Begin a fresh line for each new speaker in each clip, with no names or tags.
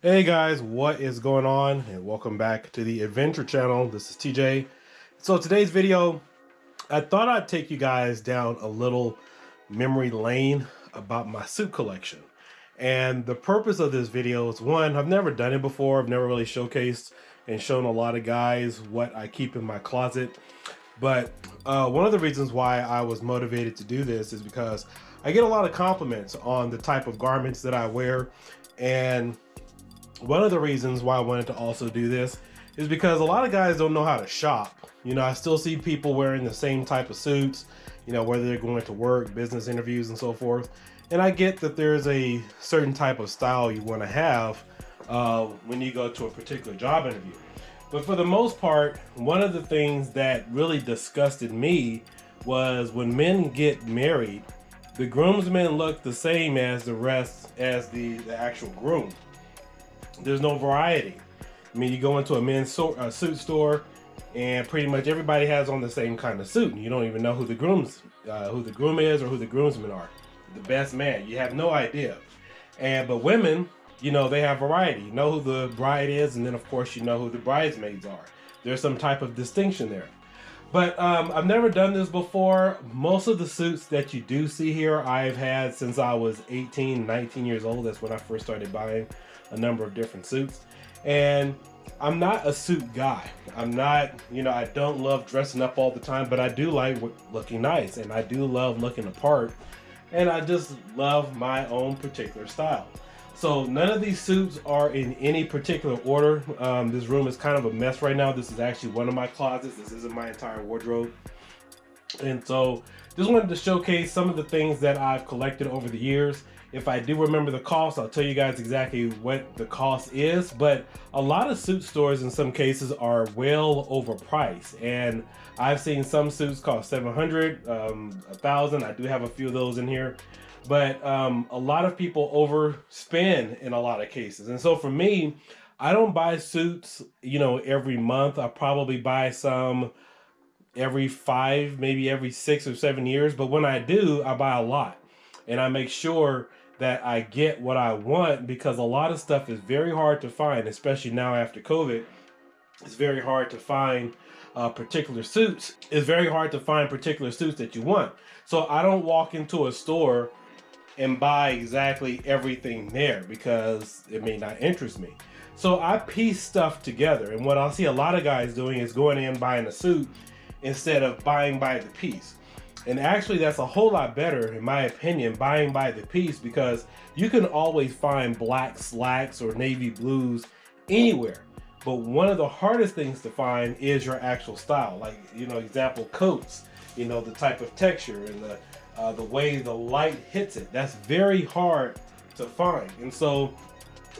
Hey guys, what is going on? And welcome back to the Adventure Channel. This is TJ. So today's video, I thought I'd take you guys down a little memory lane about my suit collection. And the purpose of this video is, one, I've never done it before. I've never really showcased and shown a lot of guys what I keep in my closet. But one of the reasons why I was motivated to do this is because I get a lot of compliments on the type of garments that I wear. And one of the reasons why I wanted to also do this is because a lot of guys don't know how to shop. You know, I still see people wearing the same type of suits, you know, whether they're going to work, business interviews, and so forth. And I get that there's a certain type of style you want to have when you go to a particular job interview. But for the most part, one of the things that really disgusted me was when men get married, the groomsmen look the same as the the actual groom. There's no variety. I mean, you go into a men's suit store, and pretty much everybody has on the same kind of suit. And you don't even know who the groom is or who the groomsmen are. The best man, you have no idea. But women, you know, they have variety. You know who the bride is, and then of course you know who the bridesmaids are. There's some type of distinction there. But I've never done this before. Most of the suits that you do see here, I've had since I was 18, 19 years old. That's when I first started buying a number of different suits. And I'm not a suit guy. I'm not, you know, I don't love dressing up all the time, but I do like looking nice, and I do love looking apart, and I just love my own particular style. So none of these suits are in any particular order. This room is kind of a mess right now. This is actually one of my closets. This isn't my entire wardrobe. And so just wanted to showcase some of the things that I've collected over the years. If I do remember the cost, I'll tell you guys exactly what the cost is. But a lot of suit stores in some cases are well overpriced. And I've seen some suits cost $700, $1,000. I do have a few of those in here. But a lot of people overspend in a lot of cases. And so for me, I don't buy suits, you know, every month. I probably buy some every 5, maybe every 6 or 7 years. But when I do, I buy a lot. And I make sure that I get what I want, because a lot of stuff is very hard to find, especially now after COVID. It's very hard to find particular suits. It's very hard to find particular suits that you want. So I don't walk into a store and buy exactly everything there because it may not interest me. So I piece stuff together, and what I'll see a lot of guys doing is going in buying a suit instead of buying by the piece. And actually that's a whole lot better, in my opinion, buying by the piece, because you can always find black slacks or navy blues anywhere. But one of the hardest things to find is your actual style. Like, you know, example, coats, you know, the type of texture and the way the light hits it. That's very hard to find. And so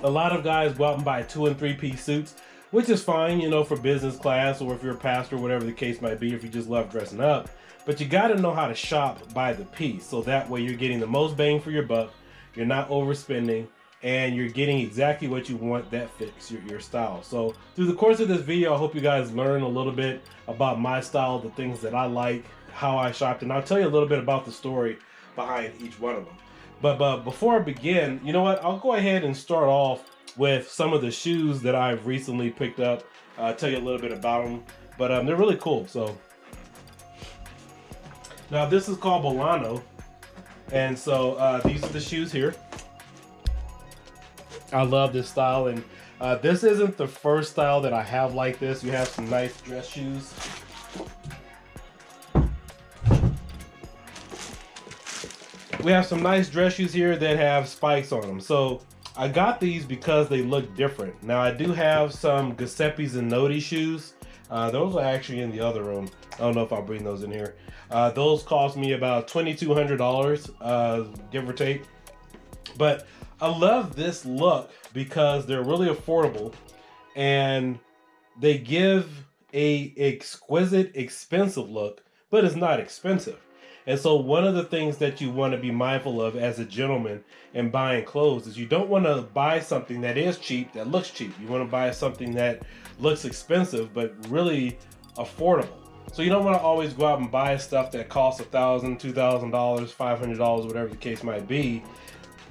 a lot of guys go out and buy 2- and 3-piece suits, which is fine, you know, for business class, or if you're a pastor, whatever the case might be, if you just love dressing up. But you got to know how to shop by the piece, so that way you're getting the most bang for your buck, you're not overspending, and you're getting exactly what you want that fits your style. So through the course of this video, I hope you guys learn a little bit about my style, the things that I like, how I shopped, and I'll tell you a little bit about the story behind each one of them. But before I begin, you know what, I'll go ahead and start off with some of the shoes that I've recently picked up. I'll tell you a little bit about them, but they're really cool. So now this is called Bolano, and so these are the shoes here. I love this style, and this isn't the first style that I have like this. You have some nice dress shoes. We have some nice dress shoes here that have spikes on them. So I got these because they look different. Now I do have some Giuseppe's and Nodi shoes. Those are actually in the other room. I don't know if I'll bring those in here. Those cost me about $2,200, give or take. But I love this look because they're really affordable, and they give a exquisite, expensive look, but it's not expensive. And so one of the things that you want to be mindful of as a gentleman in buying clothes is you don't want to buy something that is cheap, that looks cheap. You want to buy something that looks expensive, but really affordable. So you don't want to always go out and buy stuff that costs $1,000, $2,000, $500, whatever the case might be.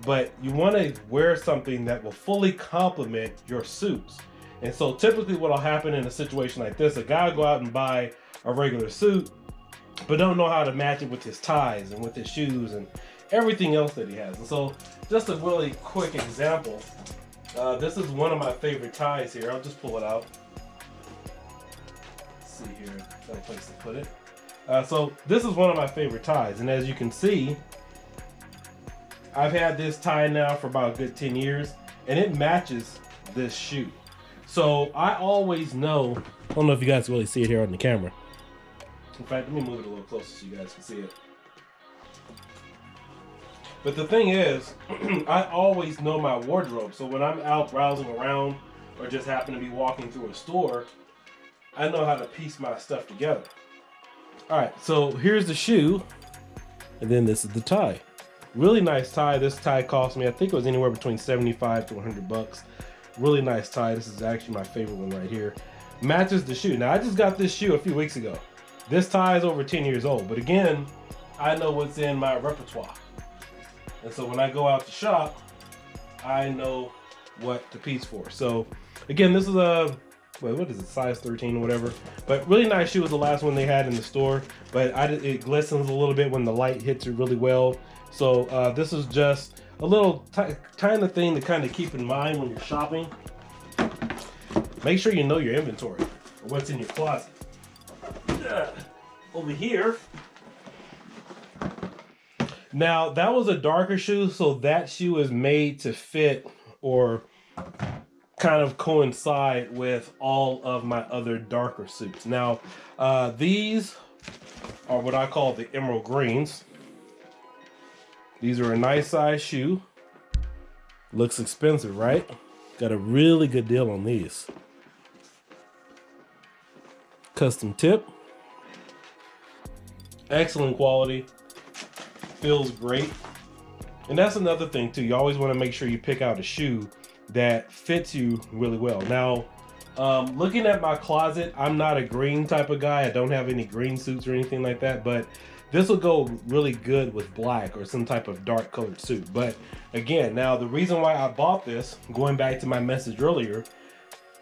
but you want to wear something that will fully complement your suits. And so typically what'll happen in a situation like this, a guy will go out and buy a regular suit, but don't know how to match it with his ties and with his shoes and everything else that he has. And so just a really quick example, this is one of my favorite ties here. I'll just pull it out. Let's see here, got a place to put it. So this is one of my favorite ties, and as you can see, I've had this tie now for about a good 10 years, and it matches this shoe. So I always know, I don't know if you guys can really see it here on the camera. In fact, let me move it a little closer so you guys can see it. But the thing is, I always know my wardrobe. So when I'm out browsing around or just happen to be walking through a store, I know how to piece my stuff together. All right, so here's the shoe, and then this is the tie. Really nice tie. This tie cost me, I think it was anywhere between 75 to 100 bucks. Really nice tie. This is actually my favorite one right here. Matches the shoe. Now I just got this shoe a few weeks ago. This tie is over 10 years old, but again, I know what's in my repertoire. And so when I go out to shop, I know what to piece for. So again, this is a, well, what is it, size 13 or whatever. But really nice shoe was the last one they had in the store. But it glistens a little bit when the light hits it really well. So this is just a little tiny thing to kind of keep in mind when you're shopping. Make sure you know your inventory or what's in your closet. Over here. Now that was a darker shoe, so that shoe is made to fit or kind of coincide with all of my other darker suits. Now these are what I call the emerald greens. These are a nice size shoe. Looks expensive, right? Got a really good deal on these. Custom tip. Excellent quality. Feels great. And that's another thing too. You always want to make sure you pick out a shoe that fits you really well. Now, looking at my closet, I'm not a green type of guy. I don't have any green suits or anything like that, but this will go really good with black or some type of dark colored suit. But again, now the reason why I bought this, going back to my message earlier,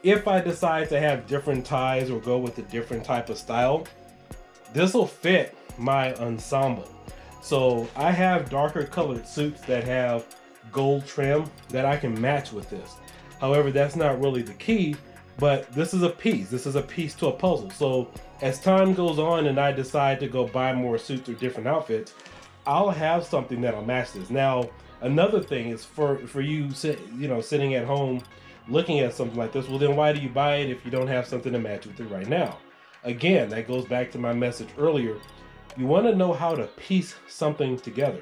if I decide to have different ties or go with a different type of style, this will fit my ensemble. So I have darker colored suits that have gold trim that I can match with this. However, that's not really the key, but this is a piece. This is a piece to a puzzle. So as time goes on and I decide to go buy more suits or different outfits, I'll have something that'll match this. Now, another thing is for you, sitting at home looking at something like this, well then why do you buy it if you don't have something to match with it right now? Again, that goes back to my message earlier. You want to know how to piece something together.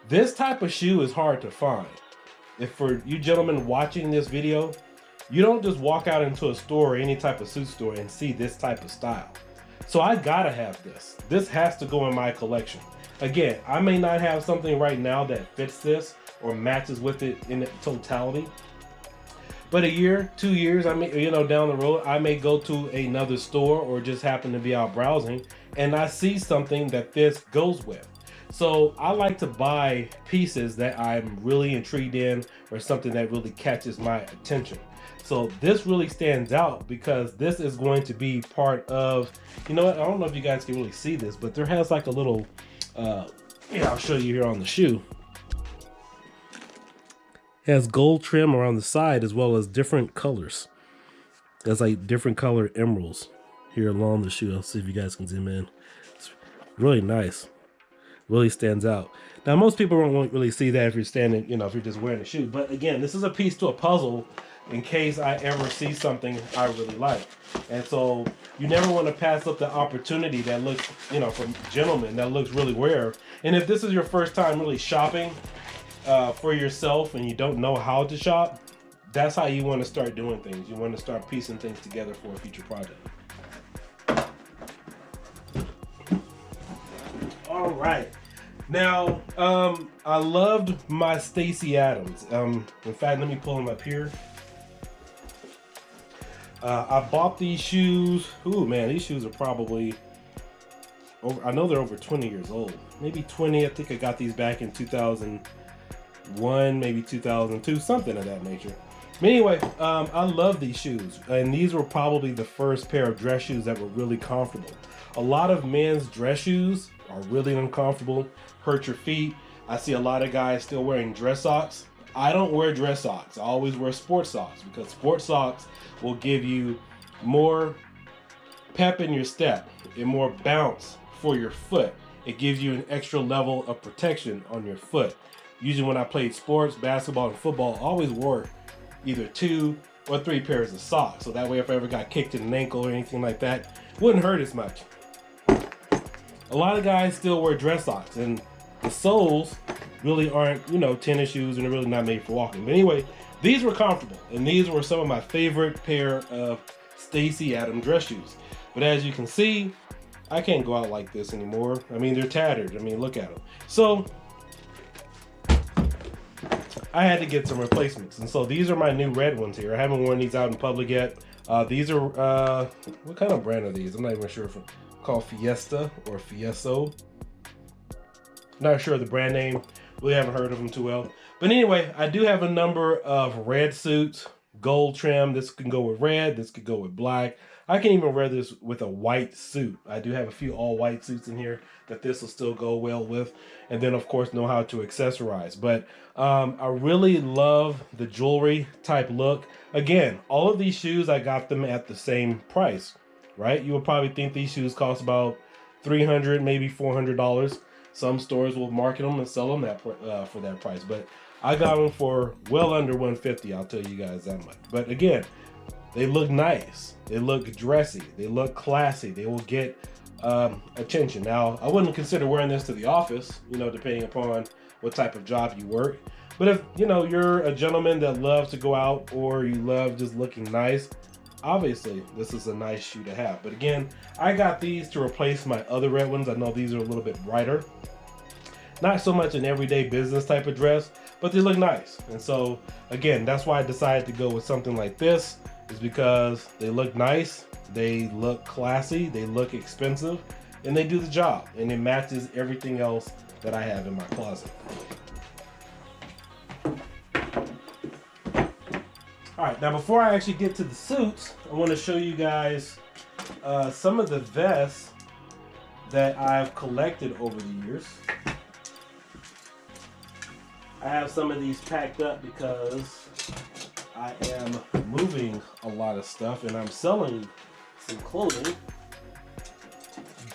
This type of shoe is hard to find. If for you gentlemen watching this video, you don't just walk out into a store or any type of suit store and see this type of style. So I gotta have this. This has to go in my collection. Again, I may not have something right now that fits this or matches with it in its totality. But a year, 2 years, I may, down the road, I may go to another store or just happen to be out browsing and I see something that this goes with. So I like to buy pieces that I'm really intrigued in or something that really catches my attention. So this really stands out because this is going to be part of, I don't know if you guys can really see this, but there has like a little, I'll show you here on the shoe. It has gold trim around the side as well as different colors. There's like different color emeralds here along the shoe. I'll see if you guys can zoom in. It's really nice. Really stands out. Now most people won't really see that if you're standing, if you're just wearing a shoe. But again, this is a piece to a puzzle in case I ever see something I really like. And so you never want to pass up the opportunity that looks, for gentlemen, that looks really rare. And if this is your first time really shopping for yourself and you don't know how to shop, that's how you want to start doing things. You want to start piecing things together for a future project. All right. Now, I loved my Stacey Adams. In fact, let me pull them up here. I bought these shoes. Ooh, man, these shoes are probably over, I know they're over 20 years old. Maybe 20. I think I got these back in 2000. 2001, maybe 2002, something of that nature. But anyway, I love these shoes, and these were probably the first pair of dress shoes that were really comfortable. A lot of men's dress shoes are really uncomfortable, hurt your feet. I see a lot of guys still wearing dress socks. I don't wear dress socks. I always wear sports socks because sports socks will give you more pep in your step and more bounce for your foot. It gives you an extra level of protection on your foot. Usually when I played sports, basketball and football, I always wore either 2 or 3 pairs of socks. So that way if I ever got kicked in an ankle or anything like that, it wouldn't hurt as much. A lot of guys still wear dress socks, and the soles really aren't, you know, tennis shoes, and they're really not made for walking. But anyway, these were comfortable, and these were some of my favorite pair of Stacy Adams dress shoes. But as you can see, I can't go out like this anymore. I mean, they're tattered. I mean, look at them. So I had to get some replacements, and so these are my new red ones here. I haven't worn these out in public yet. These are what kind of brand are these? I'm not even sure if it's called Fiesta or Fieso. Not sure of the brand name. Really haven't heard of them too well. But anyway, I do have a number of red suits, gold trim. This can go with red. This could go with black. I can even wear this with a white suit. I do have a few all white suits in here that this will still go well with. And then of course know how to accessorize. But I really love the jewelry type look. Again, all of these shoes, I got them at the same price, right? You would probably think these shoes cost about $300, maybe $400. Some stores will market them and sell them for that price, but I got them for well under $150. I'll tell you guys that much. But again, they look nice. They look dressy. They look classy. They will get attention. Now, I wouldn't consider wearing this to the office, you know, depending upon what type of job you work. But if, you know, you're a gentleman that loves to go out or you love just looking nice, obviously this is a nice shoe to have. But again, I got these to replace my other red ones. I know these are a little bit brighter. Not so much an everyday business type of dress, but they look nice. And so again, that's why I decided to go with something like this, is because they look nice, they look classy, they look expensive, and they do the job. And it matches everything else that I have in my closet. All right, now before I actually get to the suits, I want to show you guys some of the vests that I've collected over the years. I have some of these packed up because I am moving a lot of stuff and I'm selling some clothing.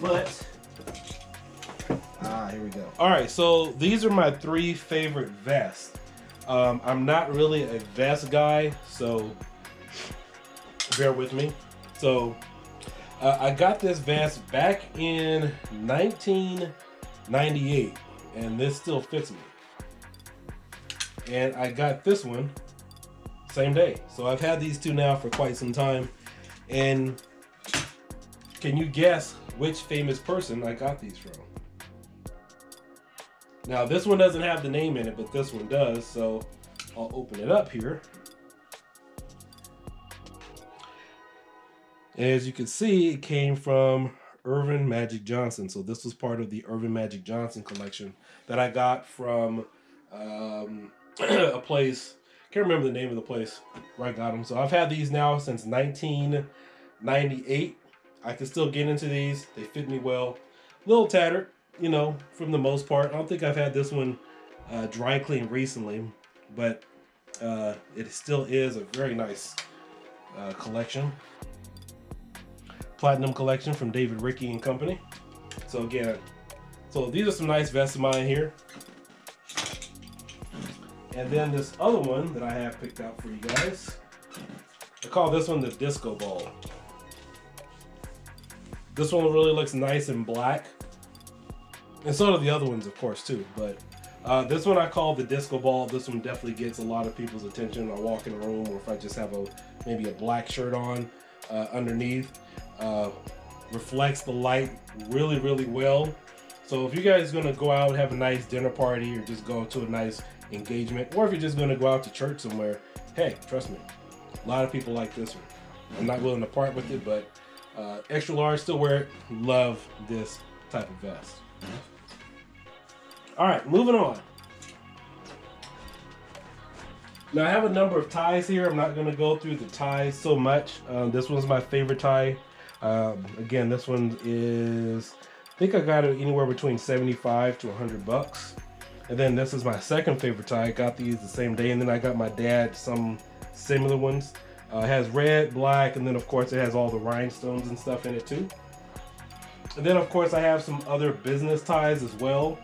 But, here we go. All right, so these are my 3 favorite vests. I'm not really a vest guy, so bear with me. So I got this vest back in 1998, and this still fits me. And I got this one same day. So I've had these 2 now for quite some time. And can you guess which famous person I got these from? Now this one doesn't have the name in it, but this one does. So I'll open it up here. And as you can see, it came from Irvin Magic Johnson. So this was part of the Irvin Magic Johnson collection that I got from a place, can't remember the name of the place where I got them. So I've had these now since 1998. I can still get into these. They fit me well. A little tattered, you know, from the most part. I don't think I've had this one dry clean recently, but it still is a very nice collection. Platinum collection from David Rickey and Company. So again, so these are some nice vests of mine here. And then this other one that I have picked out for you guys, I call this one the Disco Ball. This one really looks nice in black. And so do the other ones, of course, too. But this one I call the Disco Ball. This one definitely gets a lot of people's attention. I walk in a room, or if I just have maybe a black shirt on underneath. Reflects the light really, really well. So if you guys are gonna go out and have a nice dinner party, or just go to a nice engagement, or if you're just gonna go out to church somewhere, hey, trust me, a lot of people like this one. I'm not willing to part with it, but extra large, still wear it. Love this type of vest. All right, moving on. Now I have a number of ties here. I'm not going to go through the ties so much. This one's my favorite tie. Again, this one is, I think I got it anywhere between 75 to 100 bucks. And then this is my second favorite tie. I got these the same day, and then I got my dad some similar ones. It has red, black, and then of course it has all the rhinestones and stuff in it too. And then of course I have some other business ties as well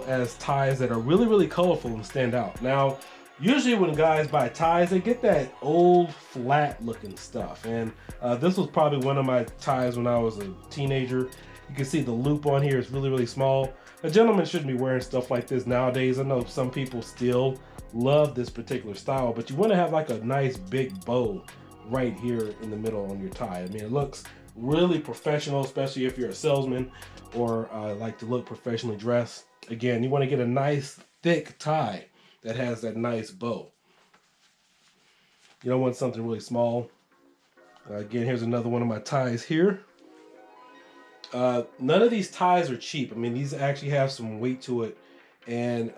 as ties that are really, really colorful and stand out. Now, usually when guys buy ties, they get that old flat looking stuff. And this was probably one of my ties when I was a teenager. You can see the loop on here is really, really small. A gentleman shouldn't be wearing stuff like this nowadays. I know some people still love this particular style, but you want to have like a nice big bow right here in the middle on your tie. I mean, it looks really professional, especially if you're a salesman or like to look professionally dressed. Again, you want to get a nice thick tie that has that nice bow. You don't want something really small. Again, here's another one of my ties here. None of these ties are cheap. I mean, these actually have some weight to it, and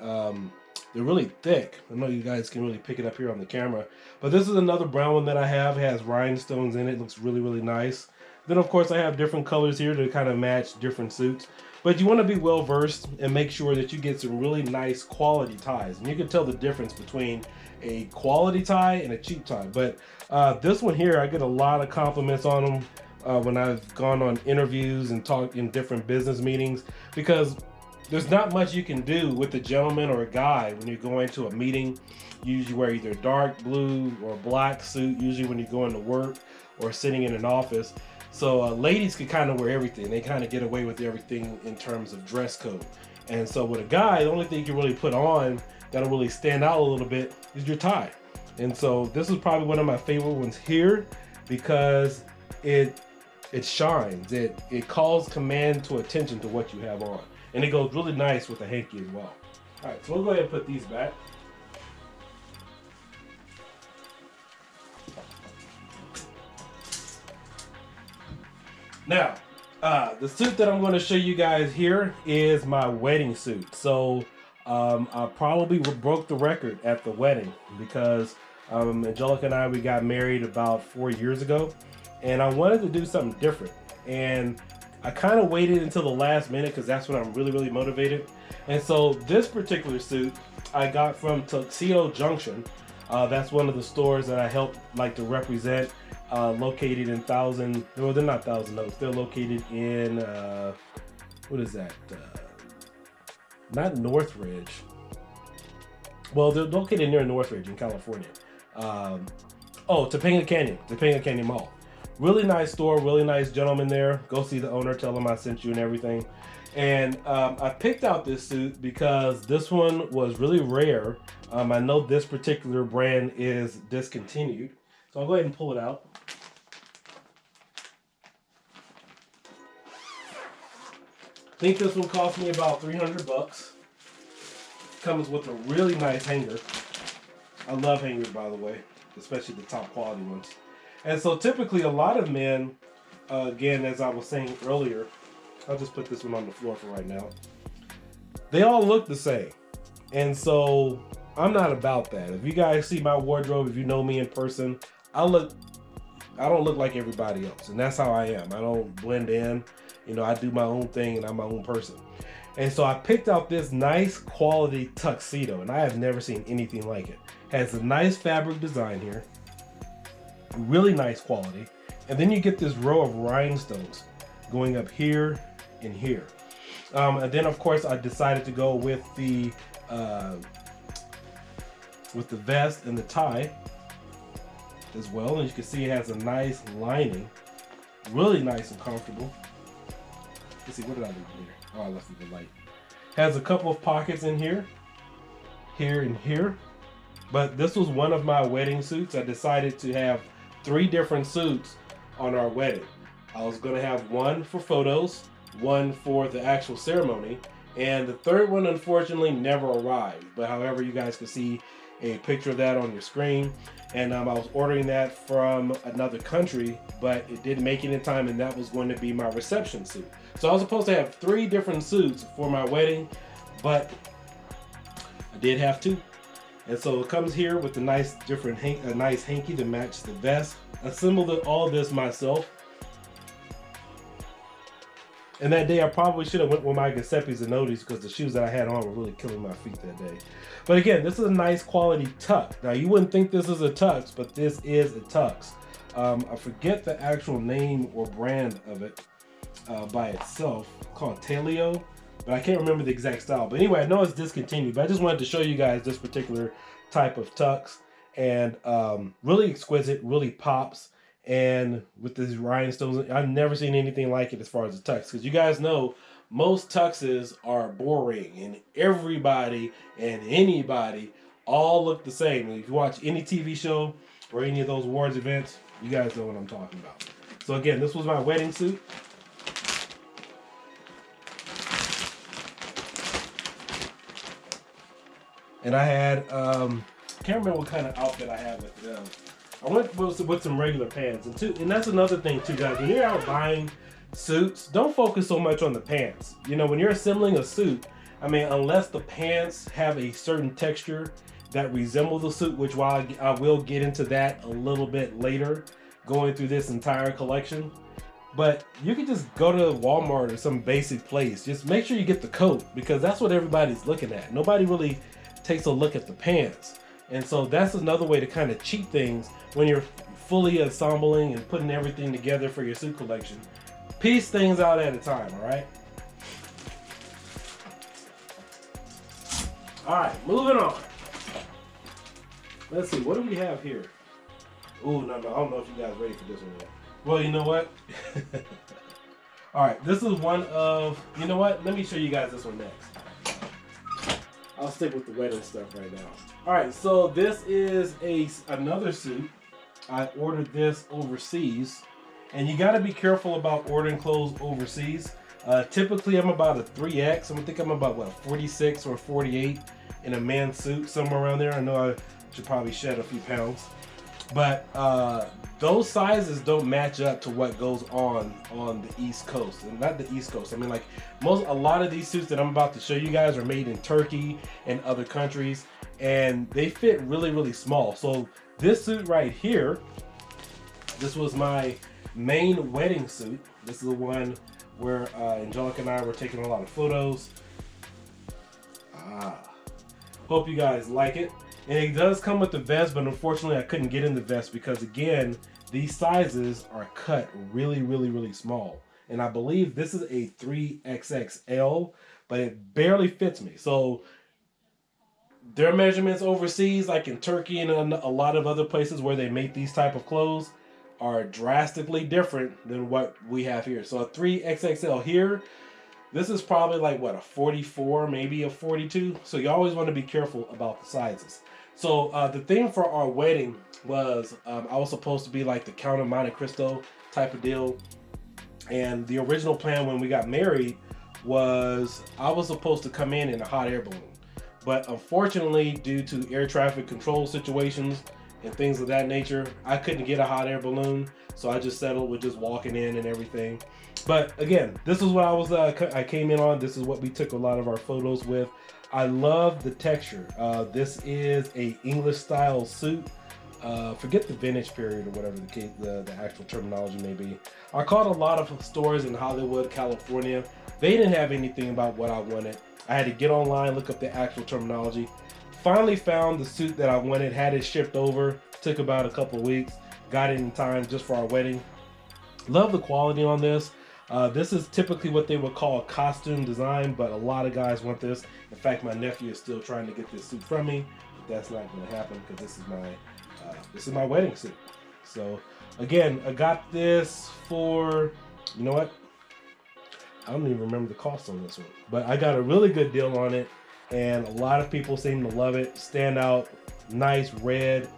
they're really thick. I know you guys can really pick it up here on the camera, but this is another brown one that I have. It has rhinestones in it. It looks really, really nice. Then of course I have different colors here to kind of match different suits. But you want to be well versed and make sure that you get some really nice quality ties. And you can tell the difference between a quality tie and a cheap tie. But this one here, I get a lot of compliments on them when I've gone on interviews and talked in different business meetings, because there's not much you can do with a gentleman or a guy when you're going to a meeting. You usually wear either dark blue or black suit, usually when you're going to work or sitting in an office. So ladies can kind of wear everything. They kind of get away with everything in terms of dress code. And so with a guy, the only thing you can really put on that'll really stand out a little bit is your tie. And so this is probably one of my favorite ones here, because it shines. It calls command to attention to what you have on. And it goes really nice with the hanky as well. All right, so we'll go ahead and put these back. Now, the suit that I'm going to show you guys here is my wedding suit. So I probably broke the record at the wedding, because Angelica and I, we got married about 4 years ago, and I wanted to do something different. And I kind of waited until the last minute, because that's when I'm really, really motivated. And so this particular suit I got from Tuxedo Junction. That's one of the stores that I help like to represent, located in Thousand, well, they're not Thousand Oaks, they're located in, what is that? Not Northridge. Well, they're located near Northridge in California. Oh, Topanga Canyon Mall. Really nice store, really nice gentleman there. Go see the owner, tell him I sent you and everything. And I picked out this suit because this one was really rare. I know this particular brand is discontinued. So I'll go ahead and pull it out. I think this one cost me about 300 bucks. Comes with a really nice hanger. I love hangers, by the way, especially the top quality ones. And so typically a lot of men, again, as I was saying earlier, I'll just put this one on the floor for right now. They all look the same. And so I'm not about that. If you guys see my wardrobe, if you know me in person, I don't look like everybody else. And that's how I am. I don't blend in. You know, I do my own thing and I'm my own person. And so I picked out this nice quality tuxedo, and I have never seen anything like it. Has a nice fabric design here. Really nice quality. And then you get this row of rhinestones going up here and here. And then of course I decided to go with the vest and the tie as well. And you can see it has a nice lining. Really nice and comfortable. Let's see, what did I do here? Oh, I left it the light. Has a couple of pockets in here. Here and here. But this was one of my wedding suits. I decided to have 3 different suits on our wedding. I was going to have one for photos, one for the actual ceremony, and the third one unfortunately never arrived. But however, you guys can see a picture of that on your screen. And I was ordering that from another country, but it didn't make it in time, and that was going to be my reception suit. So I was supposed to have 3 different suits for my wedding, but I did have 2. And so it comes here with a nice a nice hanky to match the vest. Assembled all of this myself. And that day I probably should have went with my Giuseppe's and Nodis because the shoes that I had on were really killing my feet that day. But again, this is a nice quality tux. Now you wouldn't think this is a tux, but this is a tux. I forget the actual name or brand of it by itself, called Talio, but I can't remember the exact style. But anyway, I know it's discontinued, but I just wanted to show you guys this particular type of tux. And really exquisite, really pops. And with these rhinestones, I've never seen anything like it as far as the tux. Because you guys know, most tuxes are boring. And everybody and anybody all look the same. And if you watch any TV show or any of those awards events, you guys know what I'm talking about. So again, this was my wedding suit. And I had, can't remember what kind of outfit I had with them. I went with some regular pants. And that's another thing too, guys. When you're out buying suits, don't focus so much on the pants. You know, when you're assembling a suit, I mean, unless the pants have a certain texture that resemble the suit, which while I will get into that a little bit later, going through this entire collection. But you can just go to Walmart or some basic place. Just make sure you get the coat, because that's what everybody's looking at. Nobody really takes a look at the pants. And so that's another way to kind of cheat things when you're fully assembling and putting everything together for your suit collection. Piece things out at a time, all right? All right, moving on. Let's see, what do we have here? Oh, no, I don't know if you guys are ready for this one yet. Well, you know what? All right, this is one of, you know what? Let me show you guys this one next. I'll stick with the wedding stuff right now. All right, so this is another suit. I ordered this overseas, and you got to be careful about ordering clothes overseas. Typically, I'm about a 3X. I think I'm about, what, 46 or 48 in a man's suit, somewhere around there. I know I should probably shed a few pounds. But those sizes don't match up to what goes on the East Coast. And not the East Coast. I mean, like, a lot of these suits that I'm about to show you guys are made in Turkey and other countries. And they fit really, really small. So this suit right here, this was my main wedding suit. This is the one where Angelica and I were taking a lot of photos. Hope you guys like it. And it does come with the vest, but unfortunately I couldn't get in the vest because, again, these sizes are cut really, really, really small. And I believe this is a 3XXL, but it barely fits me. So their measurements overseas, like in Turkey and a lot of other places where they make these type of clothes, are drastically different than what we have here. So a 3XXL here, this is probably like, what, a 44, maybe a 42. So you always want to be careful about the sizes. So the theme for our wedding was, I was supposed to be like the Count of Monte Cristo type of deal. And the original plan when we got married was I was supposed to come in a hot air balloon. But unfortunately, due to air traffic control situations and things of that nature, I couldn't get a hot air balloon. So I just settled with just walking in and everything. But again, this is what I came in on. This is what we took a lot of our photos with. I love the texture. This is a English style suit. Forget the vintage period or whatever the actual terminology may be. I called a lot of stores in Hollywood, California. They didn't have anything about what I wanted. I had to get online, look up the actual terminology. Finally found the suit that I wanted, had it shipped over. Took about a couple of weeks. Got it in time just for our wedding. Love the quality on this. This is typically what they would call a costume design, but a lot of guys want this. In fact, my nephew is still trying to get this suit from me, but that's not going to happen because this is my wedding suit. So again, I got this for, you know what? I don't even remember the cost on this one, but I got a really good deal on it, and a lot of people seem to love it. Stand out, nice red.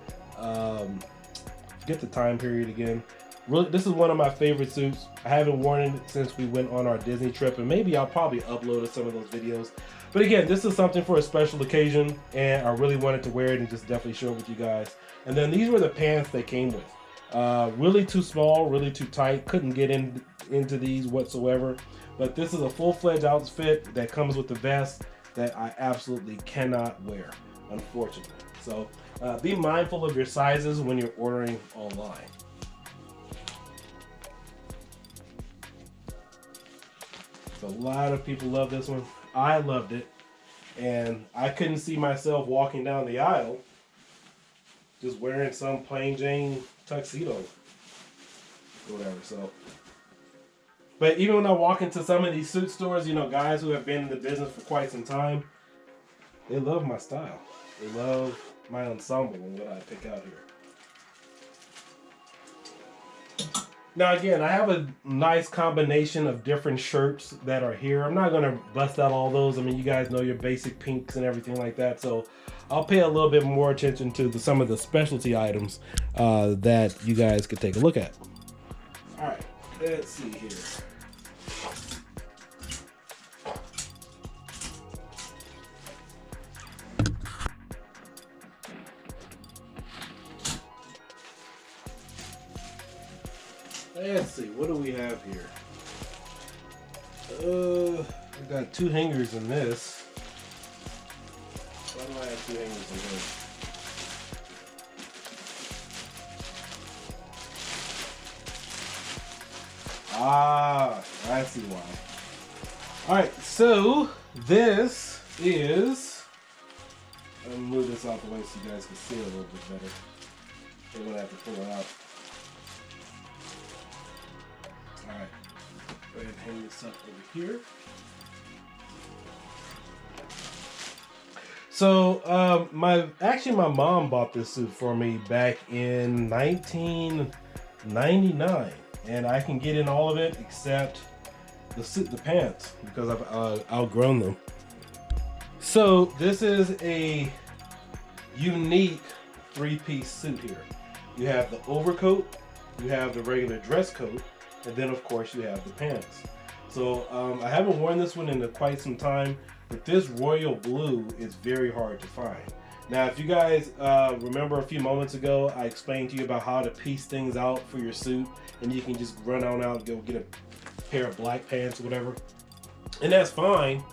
Get the time period again. Really, this is one of my favorite suits. I haven't worn it since we went on our Disney trip, and maybe I'll probably upload some of those videos. But again, this is something for a special occasion, and I really wanted to wear it and just definitely share it with you guys. And then these were the pants they came with. Really too small, really too tight. Couldn't get into these whatsoever. But this is a full-fledged outfit that comes with the vest that I absolutely cannot wear, unfortunately. So be mindful of your sizes when you're ordering online. So a lot of people love this one. I loved it. And I couldn't see myself walking down the aisle just wearing some plain Jane tuxedo or whatever. So, but even when I walk into some of these suit stores, you know, guys who have been in the business for quite some time, they love my style. They love my ensemble and what I pick out here. Now again, I have a nice combination of different shirts that are here. I'm not going to bust out all those. I mean, you guys know your basic pinks and everything like that. So I'll pay a little bit more attention to some of the specialty items that you guys could take a look at. All right, let's see here. Let's see, what do we have here? We got 2 hangers in this. Why do I have 2 hangers in this? Ah, I see why. Alright, so this is... Let me move this out the way so you guys can see it a little bit better. We're going to have to pull it out. Alright, go ahead and hang this up over here. So, my mom bought this suit for me back in 1999, and I can get in all of it except the pants because I've outgrown them. So this is a unique 3-piece suit here. You have the overcoat, you have the regular dress coat, and then of course you have the pants. So I haven't worn this one in quite some time, but this royal blue is very hard to find. Now if you guys remember a few moments ago, I explained to you about how to piece things out for your suit, and you can just run on out and go get a pair of black pants or whatever, and that's fine.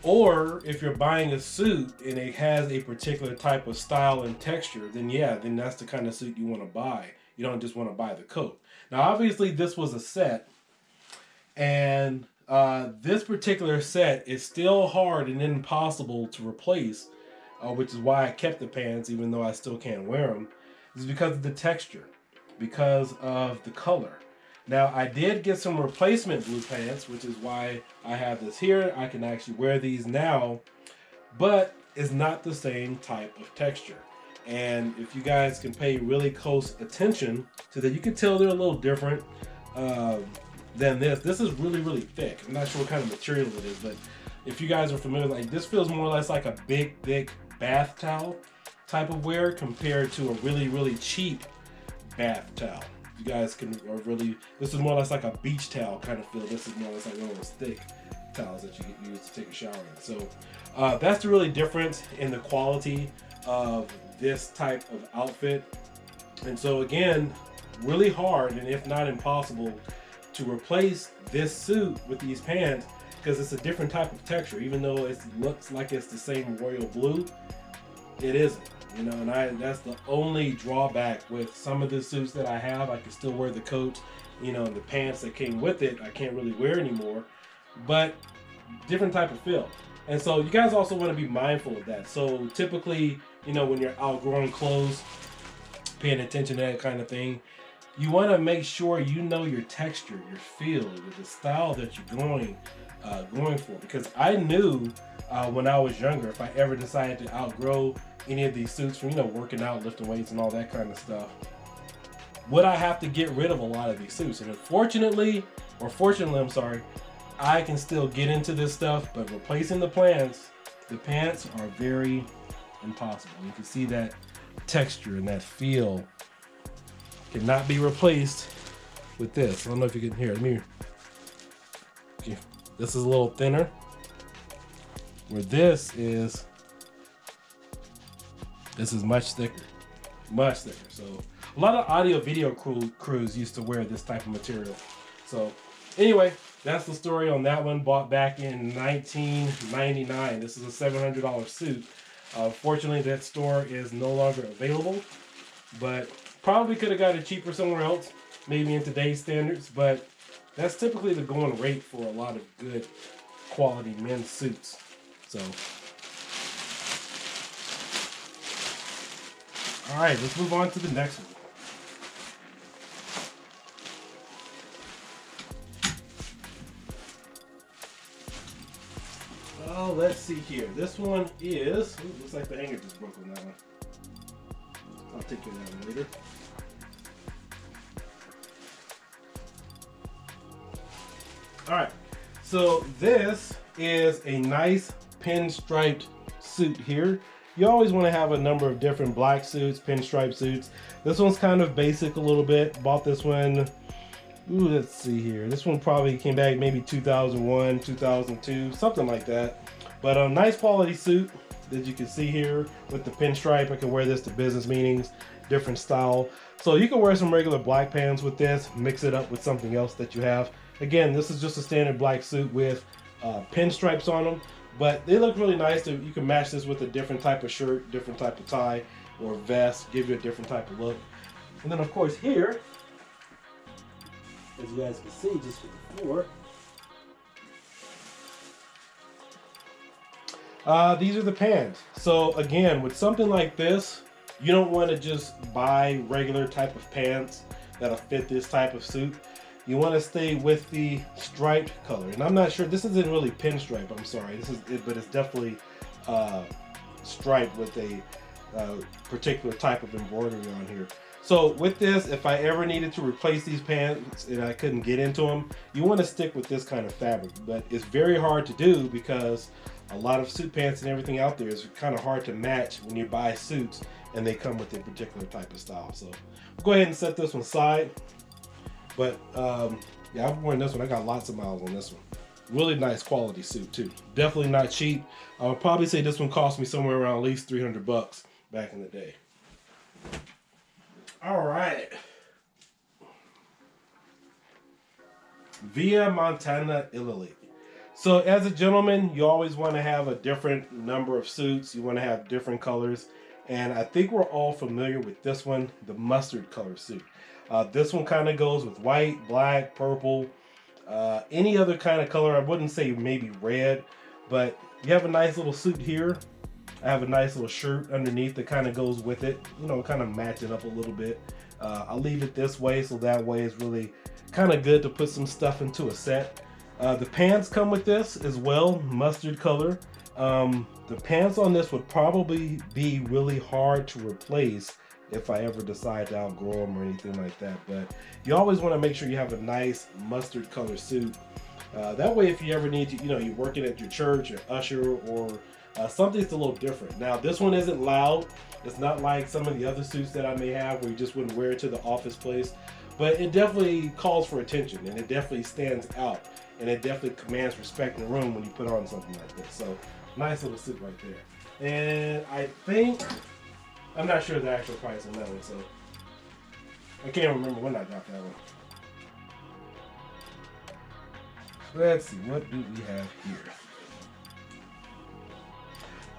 Or if you're buying a suit and it has a particular type of style and texture, then yeah, then that's the kind of suit you want to buy. You don't just want to buy the coat. Now obviously this was a set, and this particular set is still hard and impossible to replace, which is why I kept the pants even though I still can't wear them. This is because of the texture, because of the color. Now I did get some replacement blue pants, which is why I have this here. I can actually wear these now, but it's not the same type of texture. And if you guys can pay really close attention to that, you can tell they're a little different than this. This is really, really thick. I'm not sure what kind of material it is, but if you guys are familiar, like this feels more or less like a big, thick bath towel type of wear compared to a really, really cheap bath towel. You guys can really, this is more or less like a beach towel kind of feel. This is more or less like one of those thick towels that you can use to take a shower in. So that's the really difference in the quality of this type of outfit. And so again, really hard, and if not impossible, to replace this suit with these pants because it's a different type of texture. Even though it looks like it's the same royal blue, it isn't. You know, and that's the only drawback with some of the suits that I have. I can still wear the coat, you know, and the pants that came with it, I can't really wear anymore, but different type of feel. And so you guys also want to be mindful of that. So typically, you know, when you're outgrowing clothes, paying attention to that kind of thing, you want to make sure you know your texture, your feel, the style that you're going for. Because I knew when I was younger, if I ever decided to outgrow any of these suits from, you know, working out, lifting weights and all that kind of stuff, would I have to get rid of a lot of these suits? And fortunately, I'm sorry, I can still get into this stuff, but replacing the pants are very impossible. You can see that texture and that feel cannot be replaced with this. I don't know if you can hear it. Okay. This is a little thinner, where this is much thicker, much thicker. So a lot of audio video crews used to wear this type of material. So anyway, that's the story on that one. Bought back in 1999. This is a $700 suit. Fortunately, that store is no longer available, but probably could have got it cheaper somewhere else, maybe in today's standards, but that's typically the going rate for a lot of good quality men's suits. So, all right, let's move on to the next one. Oh, let's see here. This one is, ooh, looks like the hanger just broke on that one. I'll take care of that one later. All right, so this is a nice pinstriped suit here. You always want to have a number of different black suits, pinstripe suits. This one's kind of basic a little bit. Bought this one, ooh, let's see here. This one probably came back maybe 2001, 2002, something like that. But a nice quality suit that you can see here with the pinstripe. I can wear this to business meetings, different style. So you can wear some regular black pants with this, mix it up with something else that you have. Again, this is just a standard black suit with pinstripes on them, but they look really nice. You can match this with a different type of shirt, different type of tie or vest, give you a different type of look. And then of course here, as you guys can see just for the floor, these are the pants. So again, with something like this, you don't want to just buy regular type of pants that'll fit this type of suit. You want to stay with the striped color. And I'm not sure, this isn't really pinstripe, I'm sorry. This is it, but it's definitely striped with a particular type of embroidery on here. So with this, if I ever needed to replace these pants and I couldn't get into them, you want to stick with this kind of fabric. But it's very hard to do because a lot of suit pants and everything out there is kind of hard to match when you buy suits and they come with a particular type of style. So we'll go ahead and set this one aside. But yeah, I've worn this one. I got lots of miles on this one. Really nice quality suit too. Definitely not cheap. I would probably say this one cost me somewhere around at least 300 bucks back in the day. All right. Via Montana, Italy. So as a gentleman, you always want to have a different number of suits. You want to have different colors. And I think we're all familiar with this one, the mustard color suit. This one kind of goes with white, black, purple, any other kind of color. I wouldn't say maybe red, but you have a nice little suit here. I have a nice little shirt underneath that kind of goes with it, you know, kind of match it up a little bit. I'll leave it this way, so that way it's really kind of good to put some stuff into a set. The pants come with this as well, mustard color. The pants on this would probably be really hard to replace if I ever decide to outgrow them or anything like that. But you always want to make sure you have a nice mustard color suit. That way if you ever need to, you know, you're working at your church or usher or something that's a little different. Now this one isn't loud. It's not like some of the other suits that I may have where you just wouldn't wear it to the office place. But it definitely calls for attention and it definitely stands out. And it definitely commands respect in the room when you put on something like this. So nice little suit right there. And I think, I'm not sure the actual price on that one, so I can't remember when I got that one. Let's see, what do we have here?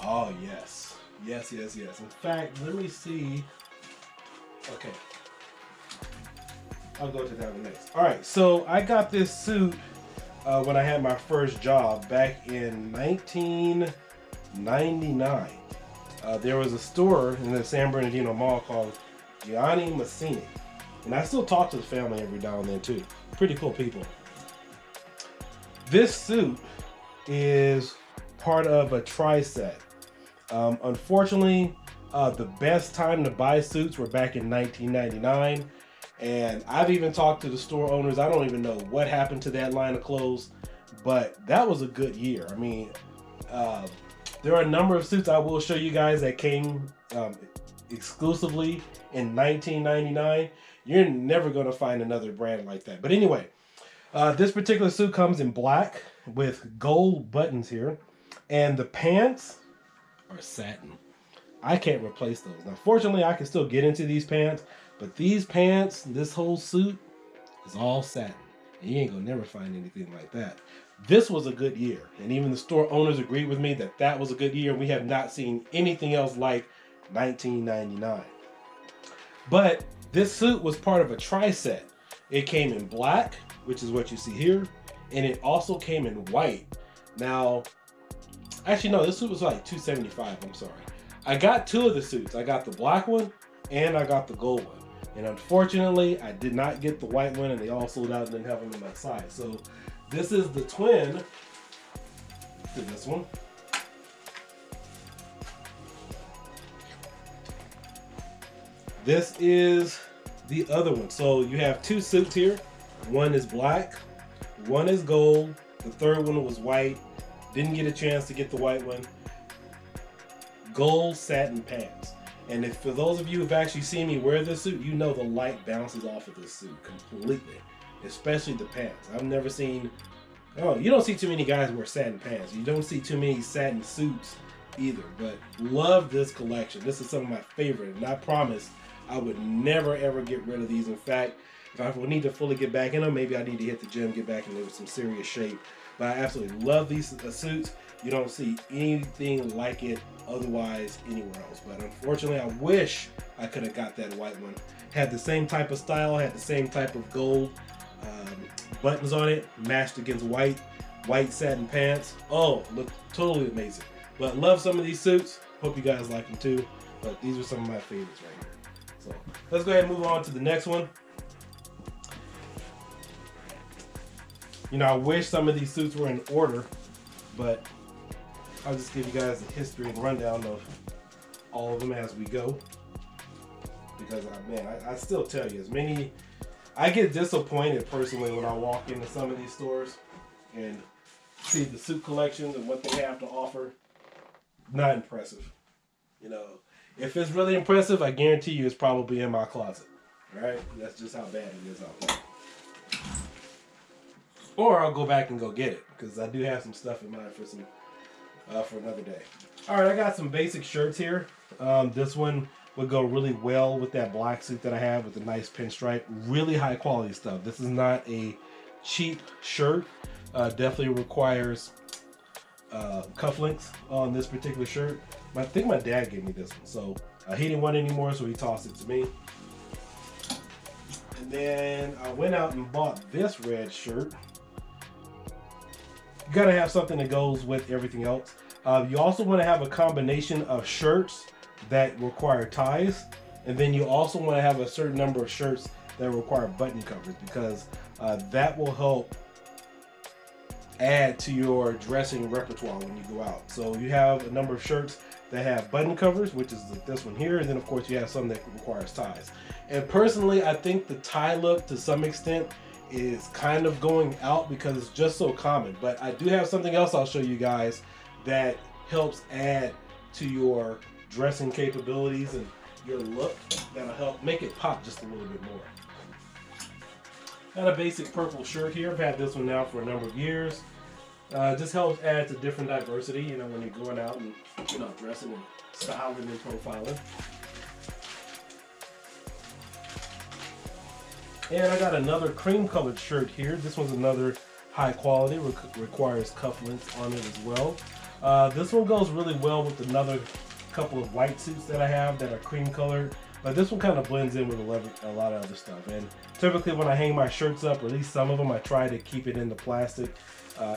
Oh, yes. Yes, yes, yes. In fact, let me see. Okay. I'll go to that one next. All right, so I got this suit when I had my first job back in 1999. There was a store in the San Bernardino Mall called Gianni Massini. And I still talk to the family every now and then too. Pretty cool people. This suit is part of a tri-set. Unfortunately, the best time to buy suits were back in 1999. And I've even talked to the store owners. I don't even know what happened to that line of clothes, but that was a good year. I mean, there are a number of suits I will show you guys that came exclusively in 1999. You're never going to find another brand like that. But anyway, this particular suit comes in black with gold buttons here. And the pants are satin. I can't replace those. Now, fortunately, I can still get into these pants. But these pants, this whole suit, is all satin. And you ain't going to never find anything like that. this was a good year. And even the store owners agreed with me that that was a good year. We have not seen anything else like 1999. But this suit was part of a tri-set. It came in black, which is what you see here, and it also came in white. Now, actually no, this suit was like $275, I'm sorry. I got two of the suits. I got the black one and I got the gold one. And unfortunately, I did not get the white one, and they all sold out and didn't have them in my size. So this is the twin to this one. This is the other one. So you have two suits here. One is black, one is gold. The third one was white. Didn't get a chance to get the white one. Gold satin pants. And if for those of you who've actually seen me wear this suit, you know the light bounces off of this suit completely, especially the pants. I've never seen, oh, you don't see too many guys wear satin pants. You don't see too many satin suits either, but love this collection. This is some of my favorite, and I promised I would never ever get rid of these. In fact, if I need to fully get back in them, maybe I need to hit the gym, get back into some serious shape. But I absolutely love these suits. You don't see anything like it otherwise anywhere else. But unfortunately, I wish I could have got that white one. Had the same type of style, had the same type of gold buttons on it, matched against white satin pants. Oh, looked totally amazing. But love some of these suits. Hope you guys like them too. But these are some of my favorites right here. So let's go ahead and move on to the next one. You know, I wish some of these suits were in order, but I'll just give you guys a history and rundown of all of them as we go. Because, I still tell you, I get disappointed personally when I walk into some of these stores and see the suit collections and what they have to offer. Not impressive. You know, if it's really impressive, I guarantee you it's probably in my closet. Right? That's just how bad it is out there. Or I'll go back and go get it, because I do have some stuff in mind for another day. All right, I got some basic shirts here. This one would go really well with that black suit that I have with the nice pinstripe. Really high quality stuff. This is not a cheap shirt. Definitely requires cufflinks on this particular shirt. I think my dad gave me this one, so he didn't want it anymore, so he tossed it to me. And then I went out and bought this red shirt. You gotta have something that goes with everything else. You also want to have a combination of shirts that require ties, and then you also want to have a certain number of shirts that require button covers, because that will help add to your dressing repertoire when you go out. So you have a number of shirts that have button covers, which is this one here, and then of course you have some that requires ties. And personally, I think the tie look to some extent is kind of going out because it's just so common. But I do have something else I'll show you guys that helps add to your dressing capabilities and your look, that'll help make it pop just a little bit more. Got a basic purple shirt here. I've had this one now for a number of years. Just helps add to different diversity, you know, when you're going out and, you know, dressing and styling and profiling. And I got another cream colored shirt here. This one's another high quality, requires cufflinks on it as well. This one goes really well with another couple of white suits that I have that are cream colored. But this one kind of blends in with a lot of other stuff. And typically when I hang my shirts up, or at least some of them, I try to keep it in the plastic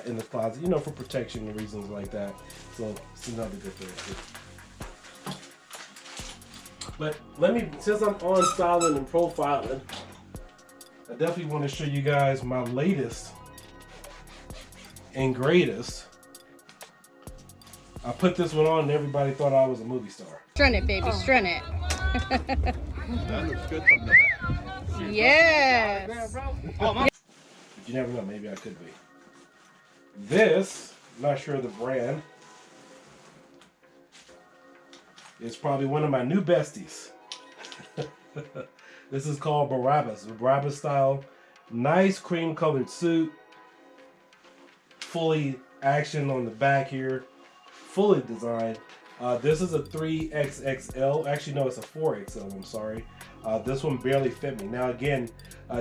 in the closet, you know, for protection and reasons like that. So it's another good thing too. But since I'm on styling and profiling, I definitely want to show you guys my latest and greatest. I put this one on and everybody thought I was a movie star.
Strun it, baby, strun it.
That looks good from the back.
Yes.
But you never know, maybe I could be. This, I'm not sure the brand, is probably one of my new besties. This is called Barabbas, the Barabbas style. Nice cream colored suit. Fully action on the back here. Fully designed. This is a 3XXL. Actually, no, it's a 4XL, I'm sorry. This one barely fit me. Now again,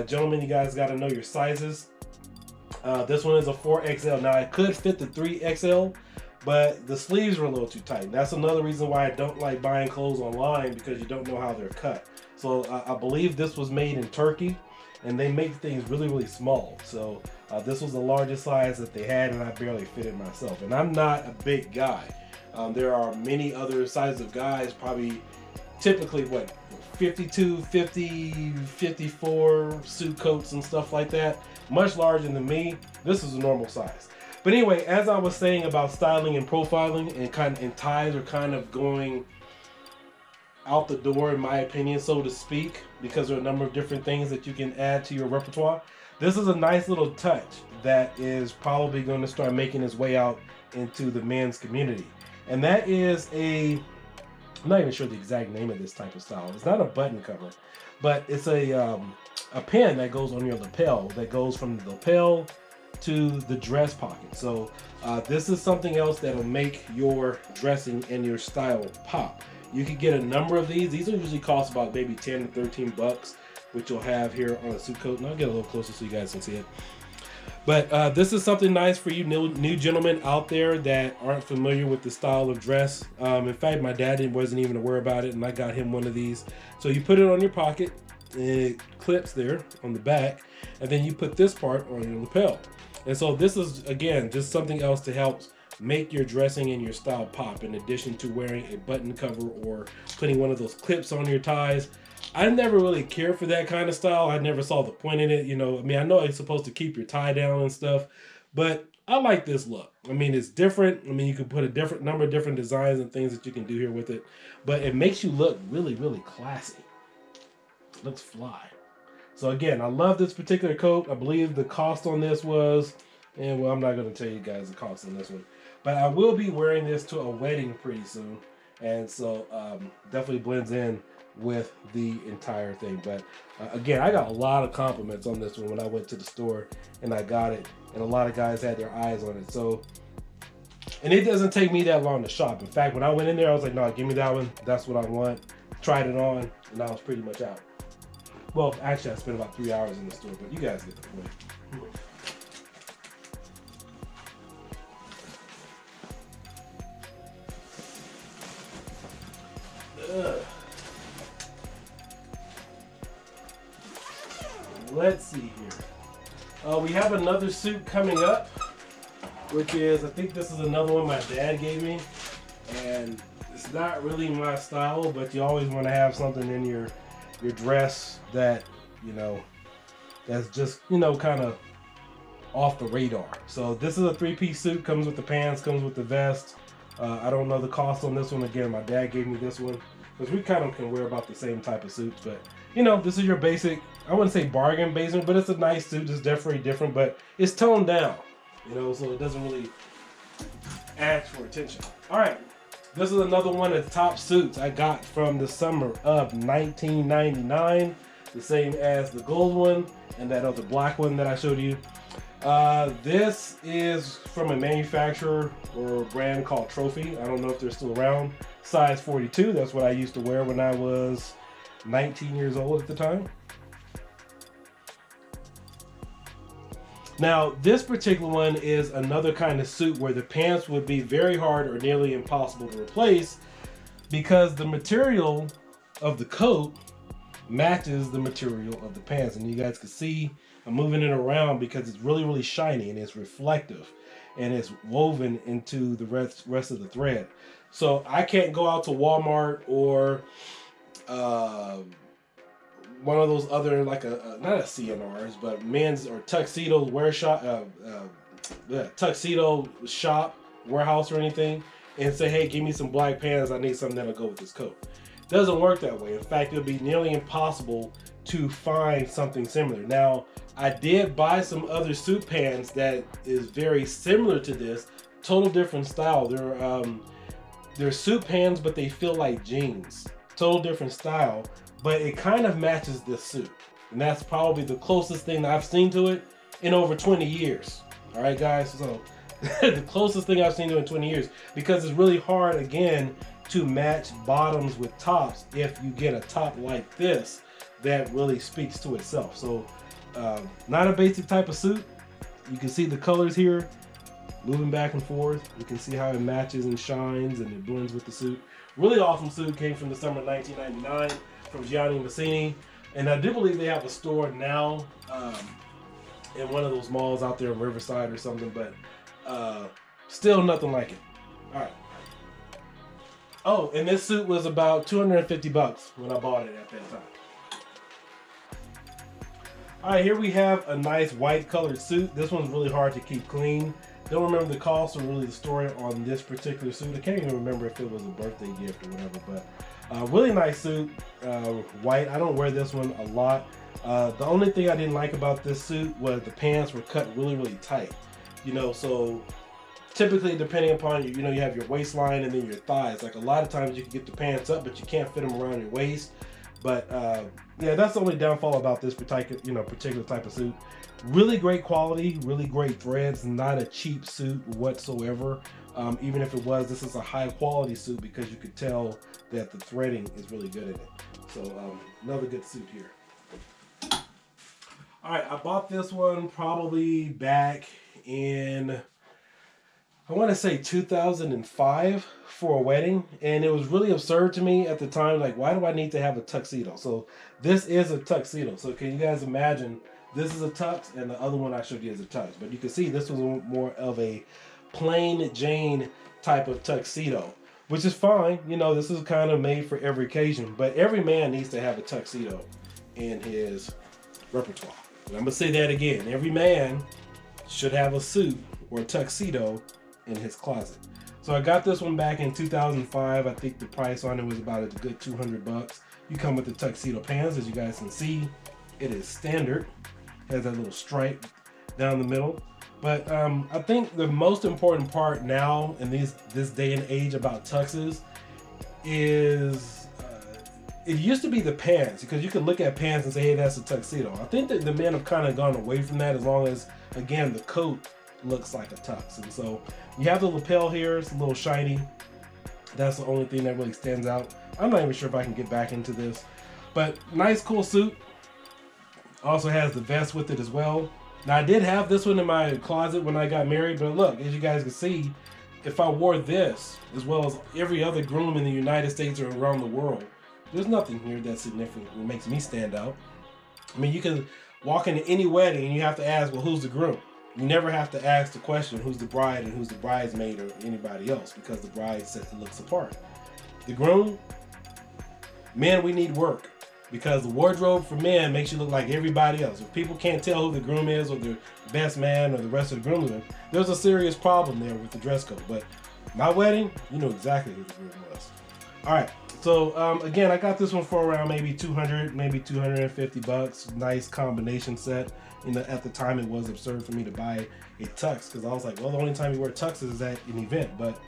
gentlemen, you guys got to know your sizes. This one is a 4XL. Now I could fit the 3XL, but the sleeves were a little too tight. That's another reason why I don't like buying clothes online, because you don't know how they're cut. So I believe this was made in Turkey, and they make things really, really small. So this was the largest size that they had, and I barely fit it myself. And I'm not a big guy. There are many other sizes of guys, probably typically what, 52, 50, 54 suit coats and stuff like that. Much larger than me. This is a normal size. But anyway, as I was saying about styling and profiling, and ties are kind of going out the door, in my opinion, so to speak, because there are a number of different things that you can add to your repertoire. This is a nice little touch that is probably going to start making its way out into the men's community. And that is I'm not even sure the exact name of this type of style. It's not a button cover, but it's a pin that goes on your lapel, that goes from the lapel to the dress pocket. So this is something else that'll make your dressing and your style pop. You can get a number of these. These will usually cost about maybe 10 to 13 bucks, which you'll have here on a suit coat. And I'll get a little closer so you guys can see it. But this is something nice for you new gentlemen out there that aren't familiar with the style of dress. In fact, my dad wasn't even aware about it, and I got him one of these. So you put it on your pocket, and it clips there on the back, and then you put this part on your lapel. And so this is, again, just something else to help make your dressing and your style pop, in addition to wearing a button cover or putting one of those clips on your ties. I never really cared for that kind of style. I never saw the point in it. You know, I mean, I know it's supposed to keep your tie down and stuff, but I like this look. I mean, it's different. I mean, you can put a number of different designs and things that you can do here with it, but it makes you look really, really classy. It looks fly. So again, I love this particular coat. I believe the cost on this was, and well, I'm not going to tell you guys the cost on this one, but I will be wearing this to a wedding pretty soon. And so definitely blends in with the entire thing. But again, I got a lot of compliments on this one when I went to the store and I got it, and a lot of guys had their eyes on it. So, and it doesn't take me that long to shop. In fact, when I went in there, I was like, no, give me that one. That's what I want. Tried it on, and I was pretty much out. Well, actually, I spent about 3 hours in the store, but you guys get the point. Let's see here. We have another suit coming up, which is, I think this is another one my dad gave me, and it's not really my style, but you always want to have something in your dress that, you know, that's just, you know, kind of off the radar. So this is a 3-piece suit, comes with the pants, comes with the vest. I don't know the cost on this one. Again, my dad gave me this one, because we kind of can wear about the same type of suits, but you know, this is your basic, I wouldn't say bargain basement, but it's a nice suit. It's definitely different, but it's toned down, you know, so it doesn't really ask for attention. All right, this is another one of the top suits I got from the summer of 1999, the same as the gold one and that other black one that I showed you. This is from a manufacturer or a brand called Trophy. I don't know if they're still around. Size 42, that's what I used to wear when I was 19 years old at the time. Now, this particular one is another kind of suit where the pants would be very hard or nearly impossible to replace, because the material of the coat matches the material of the pants. And you guys can see I'm moving it around because it's really, really shiny and it's reflective and it's woven into the rest of the thread. So I can't go out to Walmart or one of those other, like not a CNRs, but men's or Tuxedo Tuxedo shop, warehouse or anything, and say, hey, give me some black pants. I need something that'll go with this coat. Doesn't work that way. In fact, it'll be nearly impossible to find something similar. Now, I did buy some other suit pants that is very similar to this, total different style. They're suit pants, but they feel like jeans. Total different style, but it kind of matches this suit. And that's probably the closest thing that I've seen to it in over 20 years. All right, guys, so the closest thing I've seen to it in 20 years, because it's really hard, again, to match bottoms with tops if you get a top like this that really speaks to itself. So not a basic type of suit. You can see the colors here moving back and forth. You can see how it matches and shines and it blends with the suit. Really awesome suit. Came from the summer of 1999 from Gianni Massini. And I do believe they have a store now in one of those malls out there in Riverside or something, but still nothing like it. All right. Oh, and this suit was about $250 when I bought it at that time. All right, here we have a nice white colored suit. This one's really hard to keep clean. Don't remember the cost or really the story on this particular suit. I can't even remember if it was a birthday gift or whatever, but really nice suit, white. I don't wear this one a lot. The only thing I didn't like about this suit was the pants were cut really, really tight. You know, so typically depending upon you know, you have your waistline and then your thighs. Like a lot of times you can get the pants up, but you can't fit them around your waist. But yeah, that's the only downfall about this particular type of suit. Really great quality, really great threads, not a cheap suit whatsoever. Even if it was, this is a high quality suit because you could tell that the threading is really good in it. So another good suit here. All right, I bought this one probably back in, I want to say 2005 for a wedding, and it was really absurd to me at the time. Like, why do I need to have a tuxedo? So this is a tuxedo. So can you guys imagine? This is a tux, and the other one I showed you is a tux. But you can see this was more of a plain Jane type of tuxedo, which is fine. You know, this is kind of made for every occasion. But every man needs to have a tuxedo in his repertoire. And I'm gonna say that again. Every man should have a suit or a tuxedo in his closet. So I got this one back in 2005. I think the price on it was about a good $200. You come with the tuxedo pants, as you guys can see. It is standard. Has that little stripe down the middle. But I think the most important part now in this day and age about tuxes is it used to be the pants, because you could look at pants and say, hey, that's a tuxedo. I think that the men have kind of gone away from that, as long as, again, the coat looks like a tux. And so you have the lapel here, it's a little shiny. That's the only thing that really stands out. I'm not even sure if I can get back into this, but nice, cool suit. Also has the vest with it as well. Now I did have this one in my closet when I got married, but look, as you guys can see, if I wore this, as well as every other groom in the United States or around the world, there's nothing here that's significant that makes me stand out. I mean, you can walk into any wedding and you have to ask, well, who's the groom? You never have to ask the question, who's the bride and who's the bridesmaid or anybody else, because the bride looks apart. The groom, men, we need work, because the wardrobe for men makes you look like everybody else. If people can't tell who the groom is or the best man or the rest of the groomsmen, there's a serious problem there with the dress code. But my wedding, you know exactly who the groom was. All right, so again, I got this one for around maybe $200, maybe $250. Nice combination set. You know, at the time it was absurd for me to buy a tux, because I was like, well, the only time you wear tuxes is at an event, but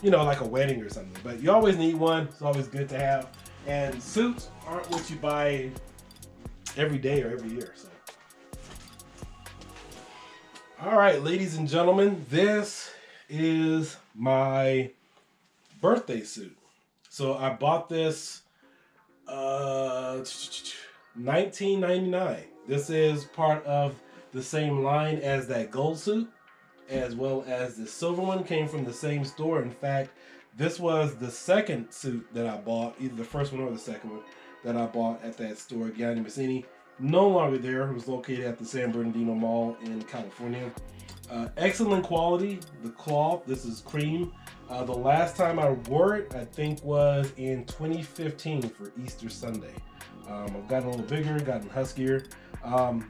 you know, like a wedding or something. But you always need one. It's always good to have. And suits aren't what you buy every day or every year. So, all right, ladies and gentlemen, this is my birthday suit. So I bought this $19.99. This is part of the same line as that gold suit, as well as the silver one. Came from the same store. In fact, this was the second suit that I bought, either the first one or the second one that I bought at that store, Gianni Massini. No longer there. It was located at the San Bernardino Mall in California. Excellent quality. The cloth, this is cream. The last time I wore it, I think, was in 2015 for Easter Sunday. I've gotten a little bigger, gotten huskier.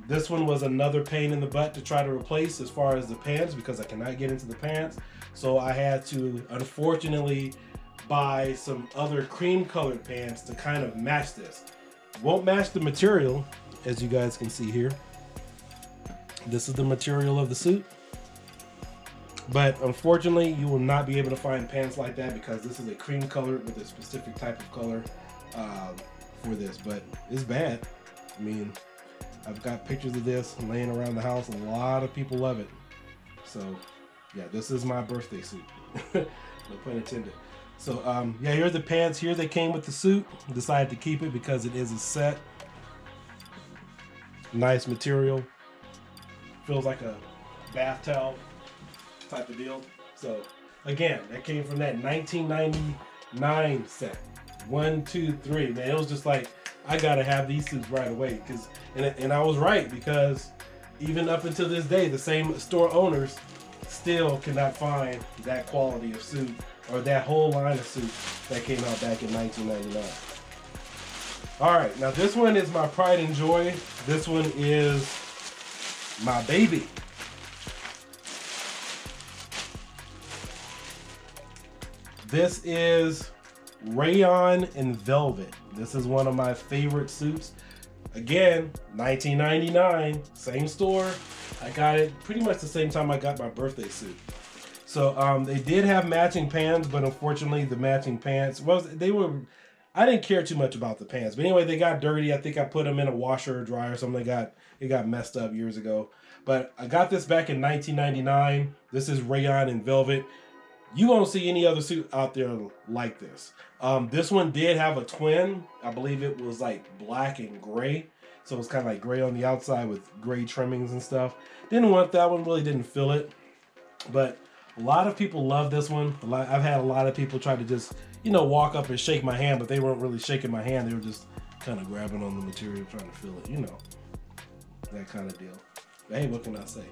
This one was another pain in the butt to try to replace as far as the pants, because I cannot get into the pants. So I had to, unfortunately, buy some other cream colored pants to kind of match this. Won't match the material, as you guys can see here. This is the material of the suit. But unfortunately, you will not be able to find pants like that, because this is a cream color with a specific type of color for this. But it's bad. I mean, I've got pictures of this laying around the house. A lot of people love it. So yeah, this is my birthday suit. No pun intended. So yeah, here's the pants. Here they came with the suit. Decided to keep it because it is a set. Nice material. Feels like a bath towel type of deal. So again, that came from that 1999 set. 1, 2, 3. Man, it was just like, I gotta have these suits right away. And I was right, because even up until this day, the same store owners still cannot find that quality of suit, or that whole line of suits that came out back in 1999. All right, now this one is my pride and joy. This one is my baby. This is Rayon and Velvet. This is one of my favorite suits. Again, 1999, same store. I got it pretty much the same time I got my birthday suit. So they did have matching pants, but unfortunately the matching pants, I didn't care too much about the pants. But anyway, they got dirty. I think I put them in a washer or dryer or something. It got messed up years ago. But I got this back in 1999. This is Rayon and Velvet. You won't see any other suit out there like this. This one did have a twin. I believe it was like black and gray. So it was kind of like gray on the outside with gray trimmings and stuff. Didn't want that one, really didn't feel it. But a lot of people love this one. I've had a lot of people try to just, walk up and shake my hand, but they weren't really shaking my hand. They were just kind of grabbing on the material, trying to feel it, that kind of deal. But hey, what can I say?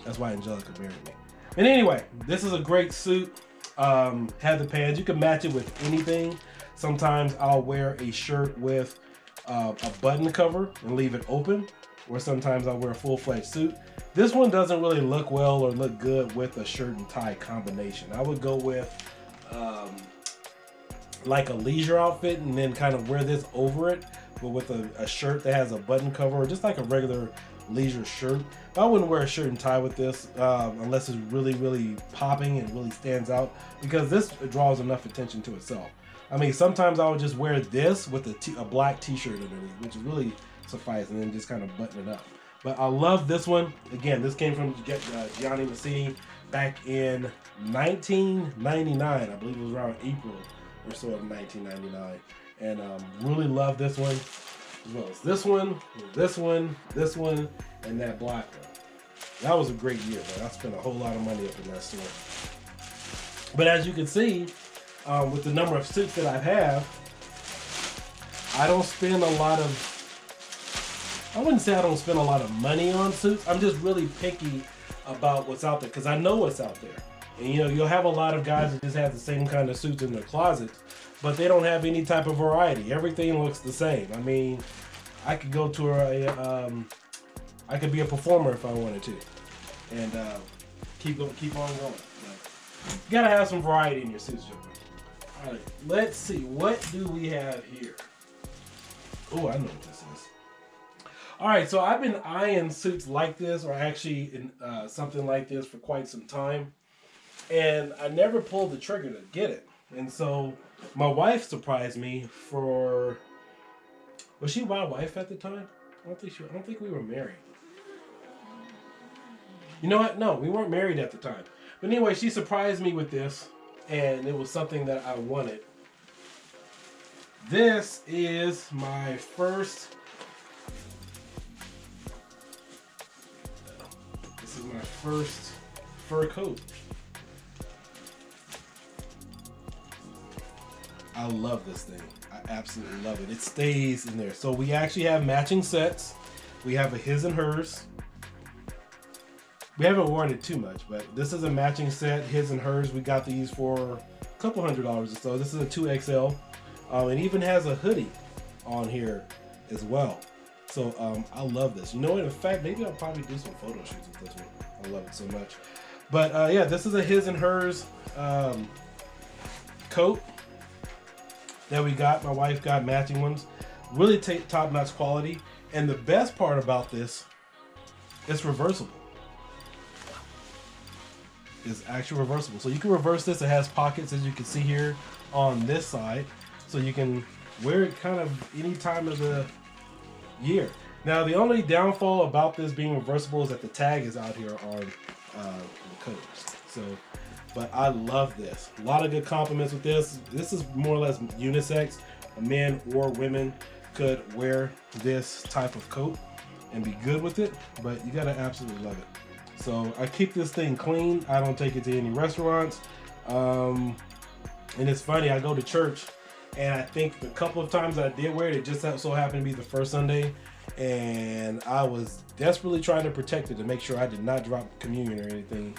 That's why Angelica married me. And anyway, this is a great suit. Have the pants. You can match it with anything. Sometimes I'll wear a shirt with a button cover and leave it open, or sometimes I'll wear a full-fledged suit. This one doesn't really look well or look good with a shirt and tie combination. I would go with like a leisure outfit and then kind of wear this over it, but with a shirt that has a button cover, or just like a regular leisure shirt. But I wouldn't wear a shirt and tie with this unless it's really, really popping and really stands out, because this draws enough attention to itself. I mean, sometimes I would just wear this with a black t-shirt underneath, which is really suffice, and then just kind of button it up. But I love this one. Again, this came from Gianni Massini back in 1999. I believe it was around April or so of 1999. And really love this one, as well as this one, this one, and that black one. That was a great year, man. I spent a whole lot of money up in that store. But as you can see, with the number of suits that I have, I don't spend a lot of, I wouldn't say I don't spend a lot of money on suits. I'm just really picky about what's out there, because I know what's out there. And you'll have a lot of guys that just have the same kind of suits in their closets, but they don't have any type of variety. Everything looks the same. I mean, I could go to I could be a performer if I wanted to, and keep on going. But you gotta have some variety in your suits, gentlemen. All right, let's see. What do we have here? Oh, I know what this is. All right, so I've been eyeing suits like this, or actually in something like this, for quite some time, and I never pulled the trigger to get it. And so my wife surprised me for, was she my wife at the time? I don't think we were married. You know what? No, we weren't married at the time. But anyway, she surprised me with this, and it was something that I wanted. This is my first fur coat. I love this thing. I absolutely love it. It stays in there. So we actually have matching sets. We have a his and hers. We haven't worn it too much, but this is a matching set, his and hers. We got these for a couple $100 or so. This is a 2XL. It even has a hoodie on here as well. So I love this. You know what? In fact, maybe I'll probably do some photo shoots with this one. I love it so much. But yeah, this is a his and hers coat that we got. My wife got matching ones. Really top-notch quality. And the best part about this, it's reversible. It's actually reversible. So you can reverse this. It has pockets, as you can see here on this side. So you can wear it kind of any time of the year. Now, the only downfall about this being reversible is that the tag is out here on the coat. So, but I love this. A lot of good compliments with this. This is more or less unisex. Men or women could wear this type of coat and be good with it, but you gotta absolutely love it. So I keep this thing clean. I don't take it to any restaurants. And it's funny, I go to church, and I think the couple of times I did wear it, it just so happened to be the first Sunday, and I was desperately trying to protect it to make sure I did not drop communion or anything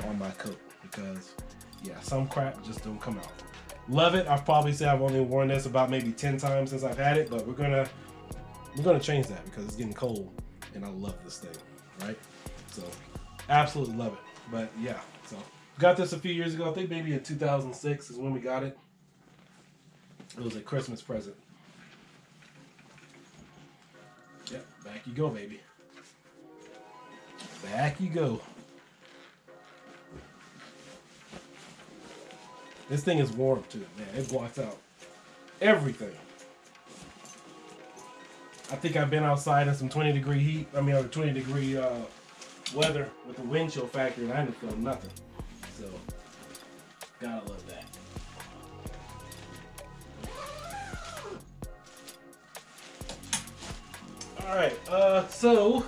on my coat, because yeah, some crap just don't come out. Love it. I've probably said I've only worn this about maybe 10 times since I've had it, but we're gonna change that because it's getting cold, and I love this thing, right? So absolutely love it. But yeah, so got this a few years ago. I think maybe in 2006 is when we got it. It was a Christmas present. Yep, back you go, baby. Back you go. This thing is warm too, man. It blocks out everything. I think I've been outside in some 20-degree heat. I mean, or 20-degree weather with the wind chill factor, and I didn't feel nothing. So, gotta love that. All right. So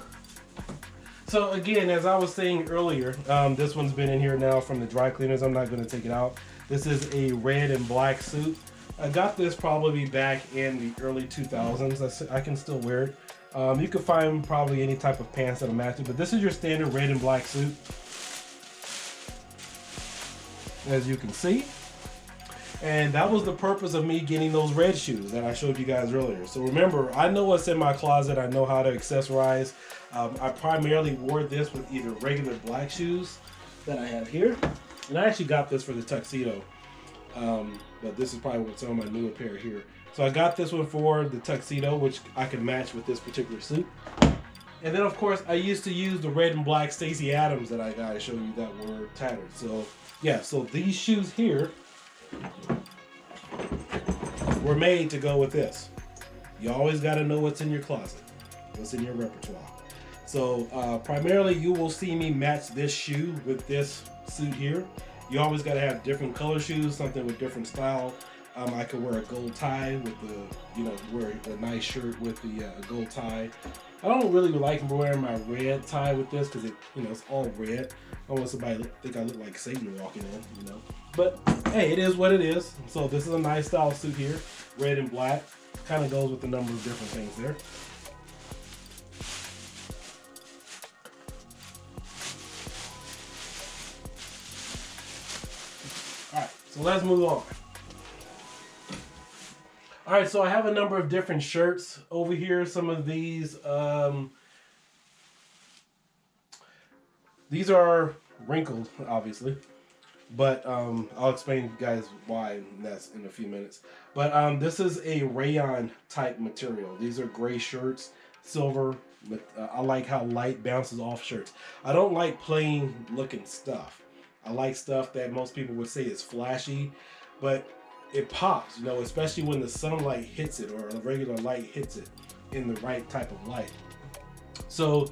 again, as I was saying earlier, this one's been in here now from the dry cleaners. I'm not going to take it out. This is a red and black suit. I got this probably back in the early 2000s. I can still wear it. You can find probably any type of pants that'll match it, but this is your standard red and black suit, as you can see. And that was the purpose of me getting those red shoes that I showed you guys earlier. So remember, I know what's in my closet. I know how to accessorize. I primarily wore this with either regular black shoes that I have here, and I actually got this for the tuxedo. But this is probably what's on my newer pair here. So I got this one for the tuxedo, which I can match with this particular suit. And then of course I used to use the red and black Stacey Adams that I got to show you that were tattered. So yeah, so these shoes here were made to go with this. You always got to know what's in your closet, what's in your repertoire. So primarily you will see me match this shoe with this suit here. You always got to have different color shoes, something with different style. I could wear a gold tie with the, wear a nice shirt with the gold tie. I don't really like wearing my red tie with this because it's all red. I don't want somebody to think I look like Satan walking in, But hey, it is what it is. So this is a nice style suit here, red and black. Kind of goes with a number of different things there. All right, so let's move on. All right, so I have a number of different shirts over here. Some of these are wrinkled, obviously, but I'll explain to you guys why, and that's in a few minutes. But this is a rayon type material. These are gray shirts, silver. I like how light bounces off shirts. I don't like plain looking stuff. I like stuff that most people would say is flashy, but it pops, especially when the sunlight hits it or a regular light hits it in the right type of light. So,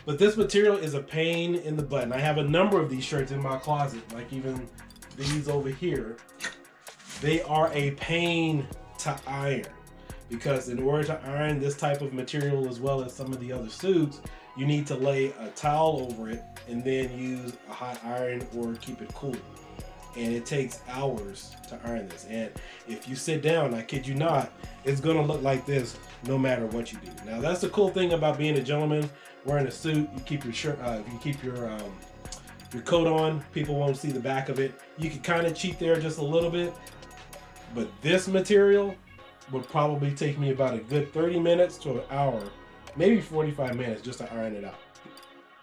but this material is a pain in the butt. And I have a number of these shirts in my closet, like even these over here. They are a pain to iron because in order to iron this type of material as well as some of the other suits, you need to lay a towel over it and then use a hot iron or keep it cool. And it takes hours to iron this. And if you sit down, I kid you not, it's gonna look like this no matter what you do. Now that's the cool thing about being a gentleman wearing a suit. You keep your shirt, you keep your coat on. People won't see the back of it. You can kind of cheat there just a little bit, but this material would probably take me about a good 30 minutes to an hour, maybe 45 minutes just to iron it out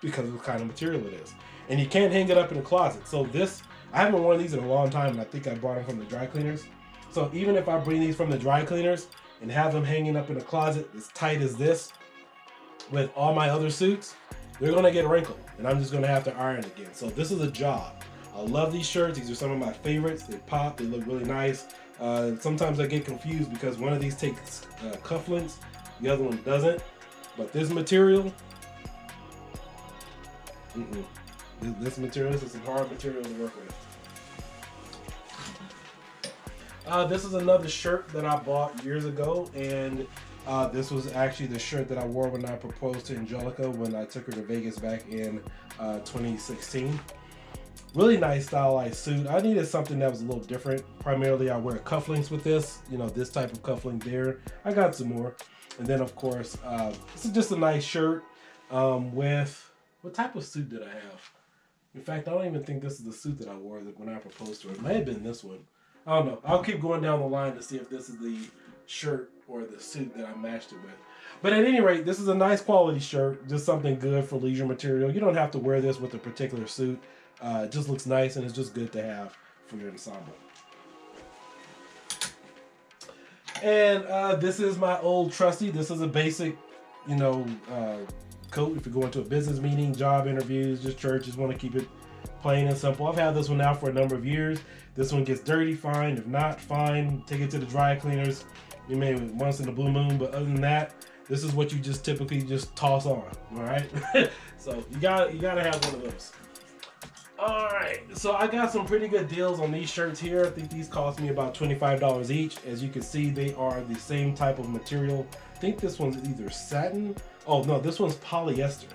because of the kind of material it is. And you can't hang it up in the closet. So this, I haven't worn these in a long time, and I think I brought them from the dry cleaners. So even if I bring these from the dry cleaners and have them hanging up in the closet as tight as this with all my other suits, they're gonna get wrinkled, and I'm just gonna have to iron again. So this is a job. I love these shirts. These are some of my favorites. They pop, they look really nice. Sometimes I get confused because one of these takes cufflinks, the other one doesn't. But this material, this is some hard material to work with. This is another shirt that I bought years ago, and This was actually the shirt that I wore when I proposed to Angelica when I took her to Vegas back in 2016. Really nice stylized suit. I needed something that was a little different. Primarily, I wear cufflinks with this. You know, this type of cufflink there. I got some more. And then, of course, this is just a nice shirt with... What type of suit did I have? In fact, I don't even think this is the suit that I wore when I proposed to her. It may have been this one. I don't know. I'll keep going down the line to see if this is the shirt or the suit that I matched it with. But at any rate, this is a nice quality shirt. Just something good for leisure material. You don't have to wear this with a particular suit. It just looks nice and it's just good to have for your ensemble. And this is my old trusty. This is a basic, you know, coat if you go into a business meeting, job interviews, just church. Just want to keep it plain and simple. I've had this one now for a number of years. This one gets dirty, fine. If not, fine. Take it to the dry cleaners. You may once in a blue moon, but other than that, this is what you just typically just toss on. All right. So you gotta have one of those. All right, so I got some pretty good deals on these shirts here. I think these cost me about $25 each. As you can see, they are the same type of material. I think this one's either satin. Oh no, this one's polyester.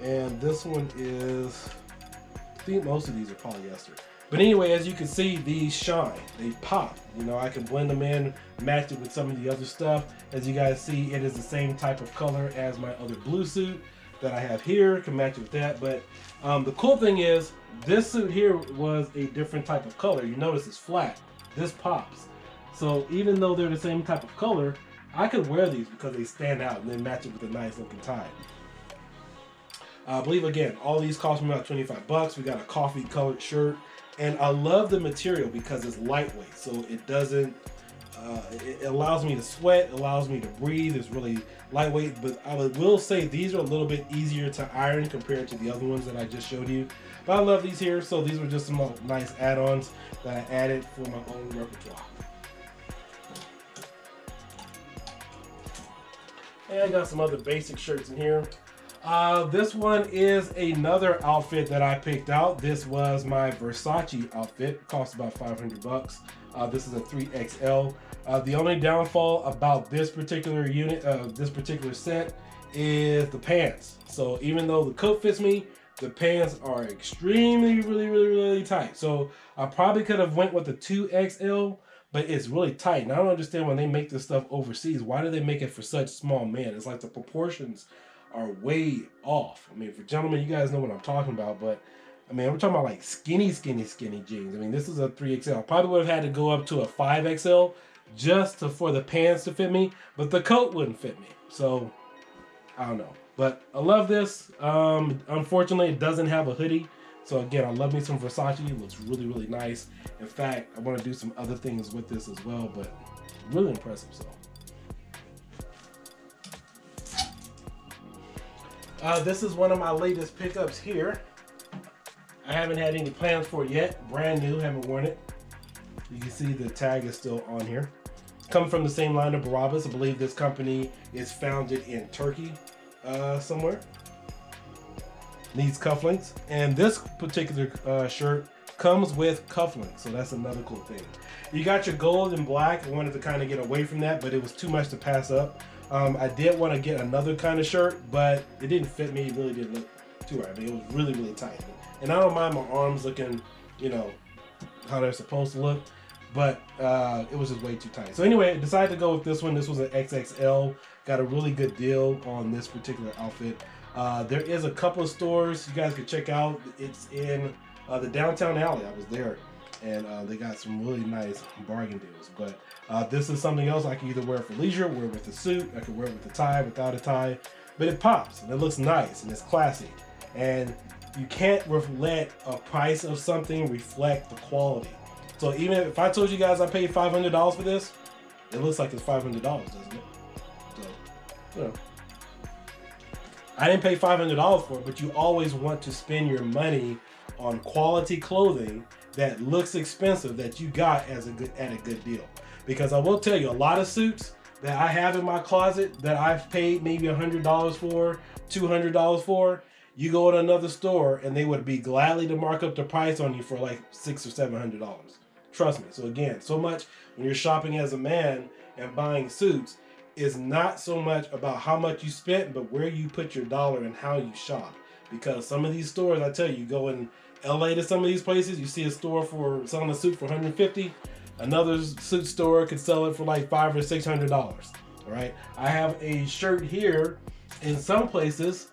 And this one is, I think most of these are polyester. But anyway, as you can see, these shine, they pop. You know, I can blend them in, match it with some of the other stuff. As you guys see, it is the same type of color as my other blue suit that I have here, can match it with that. But the cool thing is, this suit here was a different type of color. You notice it's flat. This pops. So even though they're the same type of color, I could wear these because they stand out and then match it with a nice looking tie. I believe again, all these cost me about 25 bucks. We got a coffee colored shirt. And I love the material because it's lightweight. So it doesn't, it allows me to sweat, allows me to breathe. It's really lightweight, but I will say these are a little bit easier to iron compared to the other ones that I just showed you. But I love these here, so these were just some nice add-ons that I added for my own repertoire. And I got some other basic shirts in here. This one is another outfit that I picked out. This was my Versace outfit. It cost about 500 bucks. This is a 3XL. The only downfall about this particular unit, this particular set, is the pants. So even though the coat fits me, the pants are extremely, really tight. So I probably could have went with the 2XL, but it's really tight. And I don't understand when they make this stuff overseas. Why do they make it for such small men? It's like the proportions are way off. I mean, for gentlemen, you guys know what I'm talking about, but I mean, we're talking about like skinny jeans. I mean, this is a 3XL. Probably would have had to go up to a 5XL just for the pants to fit me, but the coat wouldn't fit me. So, I don't know. But I love this. Unfortunately, it doesn't have a hoodie. So again, I love me some Versace. It looks really nice. In fact, I want to do some other things with this as well, but really impressive. So. This is one of my latest pickups here. I haven't had any plans for it yet. Brand new, haven't worn it. You can see the tag is still on here. Coming from the same line of Barabbas. I believe this company is founded in Turkey somewhere. Needs cufflinks. And this particular shirt comes with cufflinks. So that's another cool thing. You got your gold and black. I wanted to kind of get away from that, but it was too much to pass up. I did want to get another kind of shirt, but it didn't fit me. It really didn't look too right. I mean, it was really tight. And I don't mind my arms looking, you know, how they're supposed to look, but it was just way too tight. So anyway, I decided to go with this one. This was an XXL. Got a really good deal on this particular outfit. There is a couple of stores you guys can check out. It's in the downtown alley. I was there, and they got some really nice bargain deals. But this is something else I can either wear for leisure, wear with a suit. I can wear it with a tie, without a tie. But it pops, and it looks nice, and it's classy. And you can't let a price of something reflect the quality. So even if I told you guys I paid $500 for this, it looks like it's $500, doesn't it? So, you know. I didn't pay $500 for it, but you always want to spend your money on quality clothing that looks expensive that you got at a good deal. Because I will tell you, a lot of suits that I have in my closet that I've paid maybe $100 for, $200 for, you go to another store and they would be gladly to mark up the price on you for like $600 or $700. Trust me. So again, so much when you're shopping as a man and buying suits, is not so much about how much you spent, but where you put your dollar and how you shop. Because some of these stores, I tell you, you go in LA to some of these places, you see a store for selling a suit for $150. Another suit store could sell it for like $500 or $600. All right. I have a shirt here. In some places,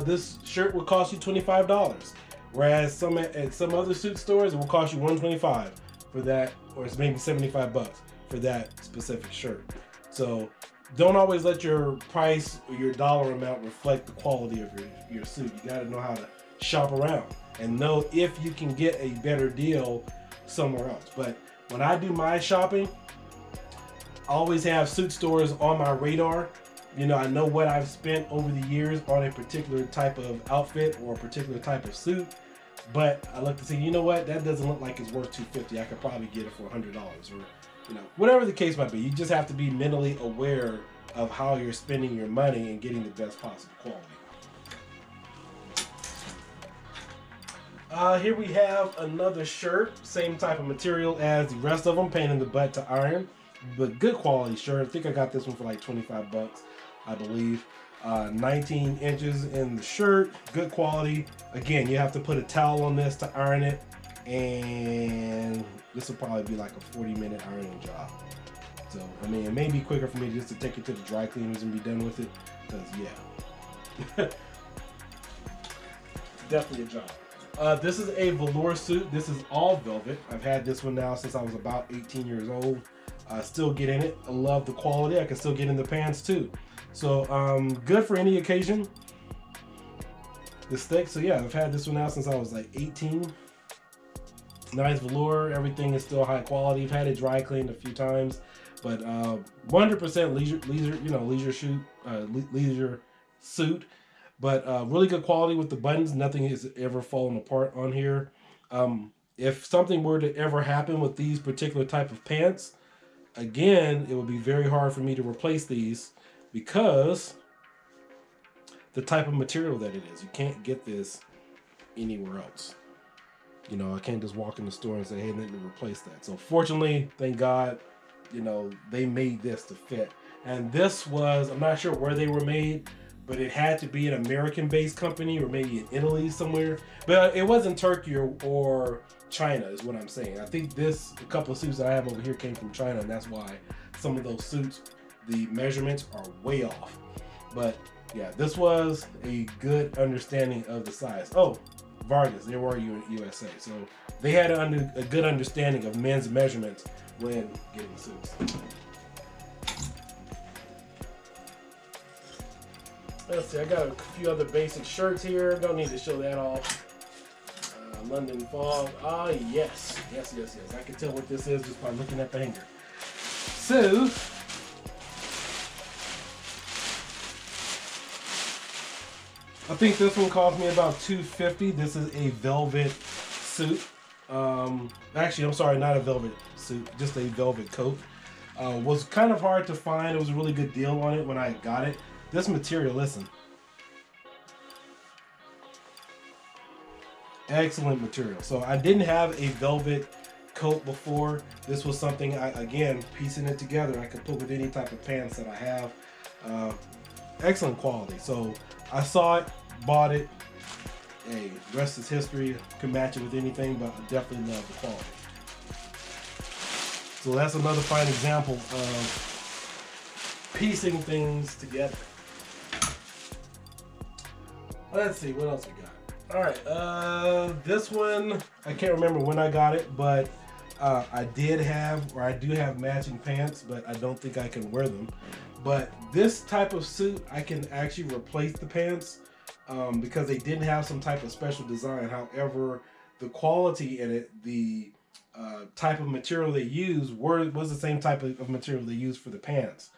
this shirt will cost you $25. Whereas at some other suit stores, it will cost you $125 for that, or it's maybe $75 for that specific shirt. So don't always let your price or your dollar amount reflect the quality of your suit. You got to know how to shop around and know if you can get a better deal somewhere else. But when I do my shopping, I always have suit stores on my radar. You know, I know what I've spent over the years on a particular type of outfit or a particular type of suit. But I look to see, you know what, that doesn't look like it's worth $250. I could probably get it for $100 or, you know, whatever the case might be. You just have to be mentally aware of how you're spending your money and getting the best possible quality. Here we have another shirt, same type of material as the rest of them, pain in the butt to iron, but good quality shirt. I think I got this one for like $25, I believe. 19 inches in the shirt, good quality. Again, you have to put a towel on this to iron it, and this will probably be like a 40-minute ironing job. So, I mean, it may be quicker for me just to take it to the dry cleaners and be done with it, because, yeah. Definitely a job. This is a velour suit. This is all velvet. I've had this one now since I was about 18 years old. I still get in it. I love the quality. I can still get in the pants, too. So, good for any occasion. This thick. So, yeah, I've had this one now since I was like 18. Nice velour. Everything is still high quality. I've had it dry cleaned a few times. But 100% leisure suit. But really good quality with the buttons. Nothing has ever fallen apart on here. If something were to ever happen with these particular type of pants, again, it would be very hard for me to replace these because the type of material that it is. You can't get this anywhere else. You know, I can't just walk in the store and say, hey, let me replace that. So fortunately, thank God, you know, they made this to fit. And this was, I'm not sure where they were made, but it had to be an American-based company or maybe in Italy somewhere. But it wasn't Turkey or China is what I'm saying. I think a couple of suits that I have over here came from China, and that's why some of those suits, the measurements are way off. But yeah, this was a good understanding of the size. Oh, Vargas, they were USA. So they had a good understanding of men's measurements when getting suits. Let's see, I got a few other basic shirts here. Don't need to show that off. London Fog. Ah, yes. Yes. I can tell what this is just by looking at the hanger. So, I think this one cost me about $250. This is a velvet suit. Actually, I'm sorry, not a velvet suit, just a velvet coat. Was kind of hard to find. It was a really good deal on it when I got it. This material, listen. Excellent material. So I didn't have a velvet coat before. This was something, again, piecing it together, I could put with any type of pants that I have. Excellent quality. So I saw it, bought it. Hey, rest is history. Can match it with anything, but I definitely love the quality. So that's another fine example of piecing things together. Let's see, what else we got? All right, this one, I can't remember when I got it, but I do have matching pants, but I don't think I can wear them. But this type of suit, I can actually replace the pants because they didn't have some type of special design. However, the quality in it, the type of material they used was the same type of material they used for the pants.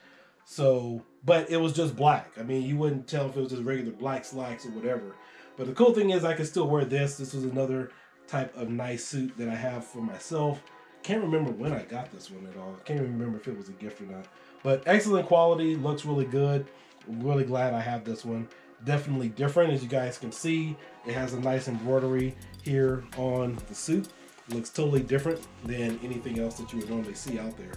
So, but it was just black. I mean, you wouldn't tell if it was just regular black slacks or whatever. But the cool thing is I can still wear this. This was another type of nice suit that I have for myself. Can't remember when I got this one at all. Can't even remember if it was a gift or not. But excellent quality, looks really good. I'm really glad I have this one. Definitely different, as you guys can see. It has a nice embroidery here on the suit. Looks totally different than anything else that you would normally see out there.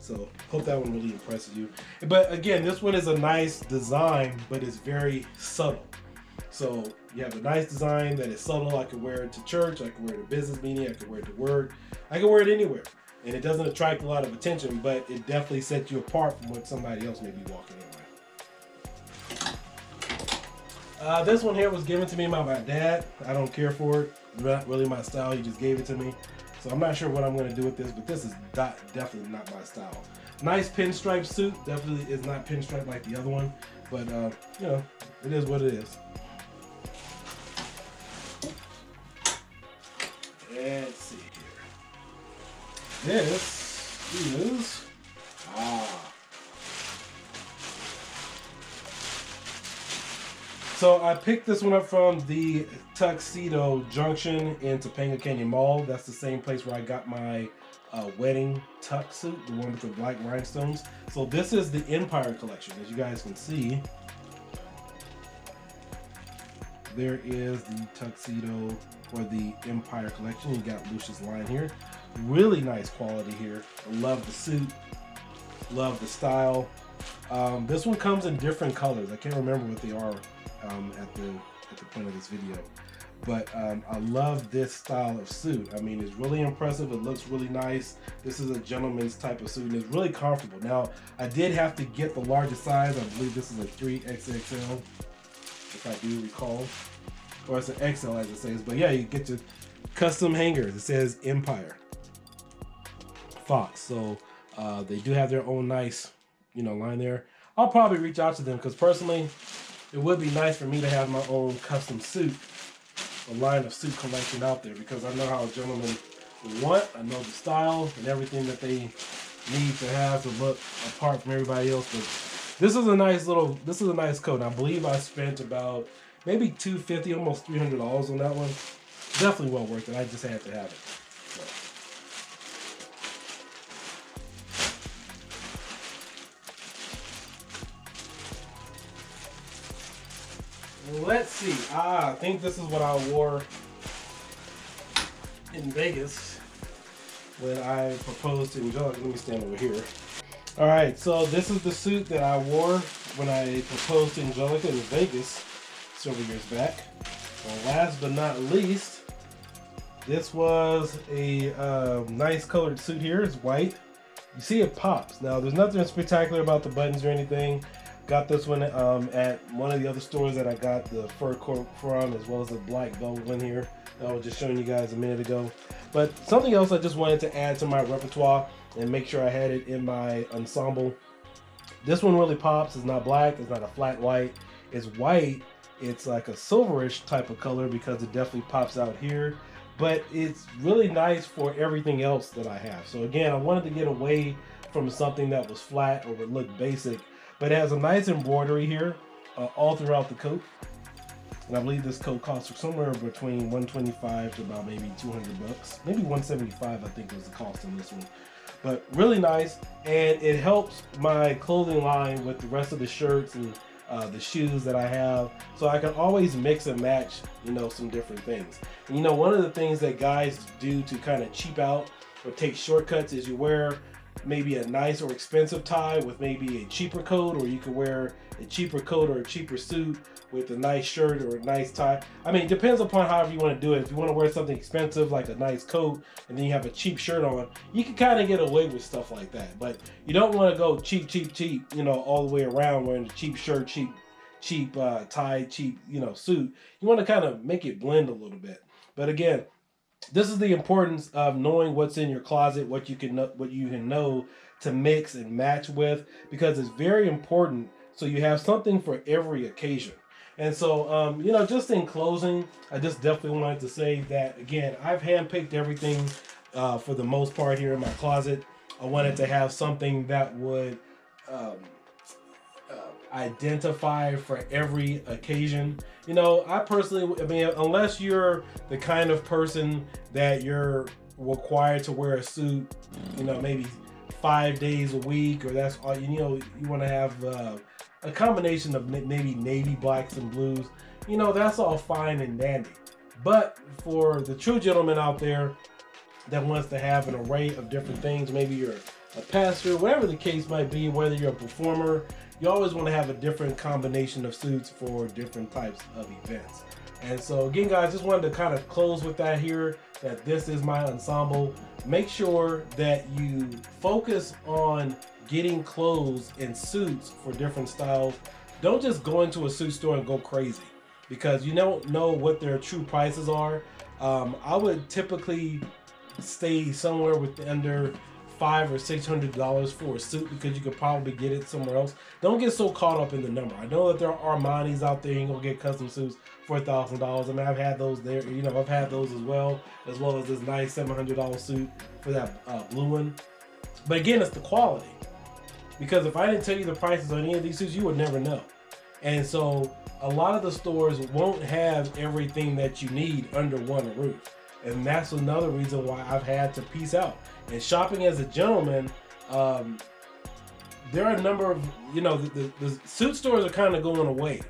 So hope that one really impresses you. But again, this one is a nice design, but it's very subtle. So you have a nice design that is subtle. I can wear it to church, I can wear it to business meeting, I can wear it to work, I can wear it anywhere. And it doesn't attract a lot of attention, but it definitely sets you apart from what somebody else may be walking in with. This one here was given to me by my dad. I don't care for it. Not really my style. He just gave it to me. So I'm not sure what I'm going to do with this, but this is definitely not my style. Nice pinstripe suit. Definitely is not pinstripe like the other one, but you know, it is what it is. Let's see here. This is So I picked this one up from the Tuxedo Junction in Topanga Canyon Mall. That's the same place where I got my wedding tux suit, the one with the black rhinestones. So this is the Empire collection. As you guys can see, there is the Tuxedo or the Empire collection. You got Lucius line here. Really nice quality here. I love the suit. Love the style. This one comes in different colors. I can't remember what they are at the point of this video, but I love this style of suit. I mean, it's really impressive. It looks really nice. This is a gentleman's type of suit, and it's really comfortable. Now, I did have to get the largest size. I believe this is a 3XXL, if I do recall, or it's an XL as it says. But yeah, you get your custom hangers. It says Empire Fox, so they do have their own nice, you know, line there. I'll probably reach out to them because personally, it would be nice for me to have my own custom suit, a line of suit collection out there, because I know how a gentleman would want. I know the style and everything that they need to have to look apart from everybody else. But this is a nice coat. And I believe I spent about maybe $250, almost $300 on that one. Definitely well worth it. I just had to have it. So. Let's see. I think this is what I wore in Vegas when I proposed to Angelica. Let me stand over here. All right, so this is the suit that I wore when I proposed to Angelica in Vegas several years back. And last but not least, this was a nice colored suit here. It's white. You see it pops. Now, there's nothing spectacular about the buttons or anything. Got this one at one of the other stores that I got the fur coat from, as well as the black velvet one here that I was just showing you guys a minute ago. But something else I just wanted to add to my repertoire and make sure I had it in my ensemble. This one really pops. It's not black. It's not a flat white. It's white. It's like a silverish type of color because it definitely pops out here. But it's really nice for everything else that I have. So again, I wanted to get away from something that was flat or would look basic. But it has a nice embroidery here all throughout the coat. And I believe this coat costs somewhere between $125 to about maybe $200. Maybe $175 I think was the cost on this one. But really nice, and it helps my clothing line with the rest of the shirts and the shoes that I have. So I can always mix and match, you know, some different things. And you know, one of the things that guys do to kind of cheap out or take shortcuts is you wear maybe a nice or expensive tie with maybe a cheaper coat, or you could wear a cheaper coat or a cheaper suit with a nice shirt or a nice tie. I mean, it depends upon however you want to do it. If you want to wear something expensive like a nice coat and then you have a cheap shirt on, you can kind of get away with stuff like that. But you don't want to go cheap, you know, all the way around wearing a cheap shirt, cheap tie, cheap, you know, suit. You want to kind of make it blend a little bit. But again, this is the importance of knowing what's in your closet, what you can know to mix and match with, because it's very important. So you have something for every occasion. And so, you know, just in closing, I just definitely wanted to say that, again, I've handpicked everything for the most part here in my closet. I wanted to have something that would identify for every occasion. You know, I personally, I mean, unless you're the kind of person that you're required to wear a suit, you know, maybe 5 days a week, or that's all, you know, you want to have a combination of maybe navy, blacks, and blues, you know, that's all fine and dandy. But for the true gentleman out there that wants to have an array of different things, maybe you're a pastor, whatever the case might be, whether you're a performer, you always want to have a different combination of suits for different types of events. And so again, guys, just wanted to kind of close with that here, that this is my ensemble. Make sure that you focus on getting clothes and suits for different styles. Don't just go into a suit store and go crazy, because you don't know what their true prices are. I would typically stay somewhere with under $500 or $600 for a suit, because you could probably get it somewhere else. Don't get so caught up in the number. I know that there are Armani's out there. You can go get custom suits for $1,000. I mean, I've had those there. You know, I've had those as well as this nice $700 suit for that blue one. But again, it's the quality. Because if I didn't tell you the prices on any of these suits, you would never know. And so a lot of the stores won't have everything that you need under one roof. And that's another reason why I've had to piece out. And shopping as a gentleman, there are a number of, you know, the suit stores are kind of going away.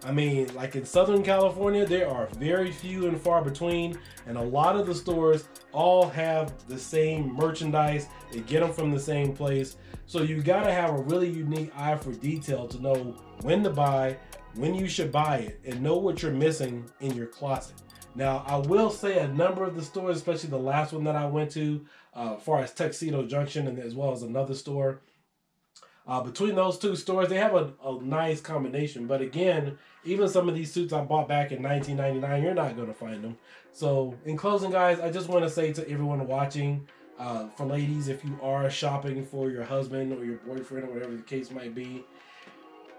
I mean, like in Southern California, there are very few and far between, and a lot of the stores all have the same merchandise. They get them from the same place. So you got to have a really unique eye for detail to know when to buy, when you should buy it, and know what you're missing in your closet. Now, I will say a number of the stores, especially the last one that I went to, as far as Tuxedo Junction and as well as another store, between those two stores, they have a nice combination. But again, even some of these suits I bought back in 1999, you're not going to find them. So in closing, guys, I just want to say to everyone watching, for ladies, if you are shopping for your husband or your boyfriend or whatever the case might be,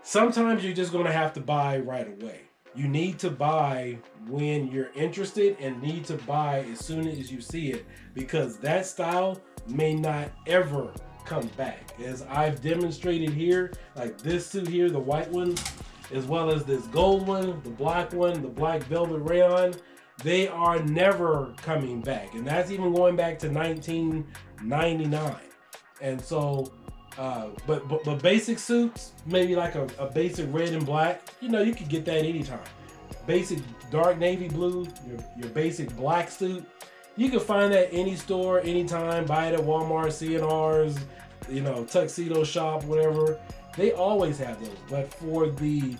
sometimes you're just going to have to buy right away. You need to buy when you're interested and need to buy as soon as you see it, because that style may not ever come back. As I've demonstrated here, like this suit here, the white one, as well as this gold one, the black velvet rayon, they are never coming back. And that's even going back to 1999. And so, but basic suits, maybe like a basic red and black, you know, you could get that anytime. Basic dark navy blue, your basic black suit, you can find that any store, anytime. Buy it at Walmart, CNRs, you know, Tuxedo Shop, whatever. They always have those. But for the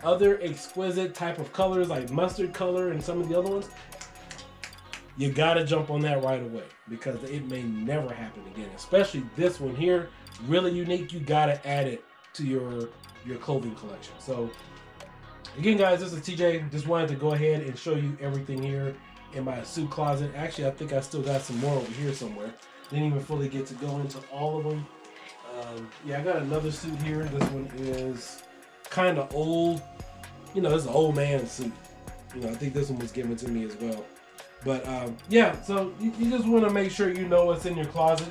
other exquisite type of colors like mustard color and some of the other ones, you gotta jump on that right away, because it may never happen again. Especially this one here, really unique. You gotta add it to your clothing collection. So again, guys, this is TJ. Just wanted to go ahead and show you everything here in my suit closet. Actually, I think I still got some more over here somewhere. Didn't even fully get to go into all of them. Yeah, I got another suit here. This one is kind of old. You know, it's an old man suit. You know, I think this one was given to me as well. But yeah, so you just want to make sure you know what's in your closet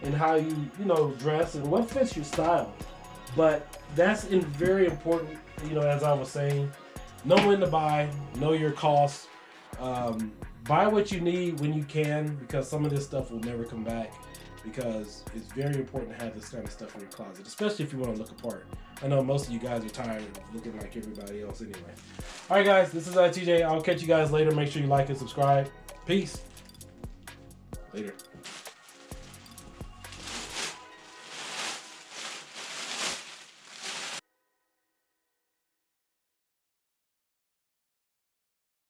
and how you know, dress and what fits your style. But that's very important, you know, as I was saying. Know when to buy, know your costs. Buy what you need when you can, because some of this stuff will never come back, because it's very important to have this kind of stuff in your closet, especially if you want to look apart. I know most of you guys are tired of looking like everybody else anyway. All right, guys, this is TJ. I'll catch you guys later. Make sure you like and subscribe. Peace. Later.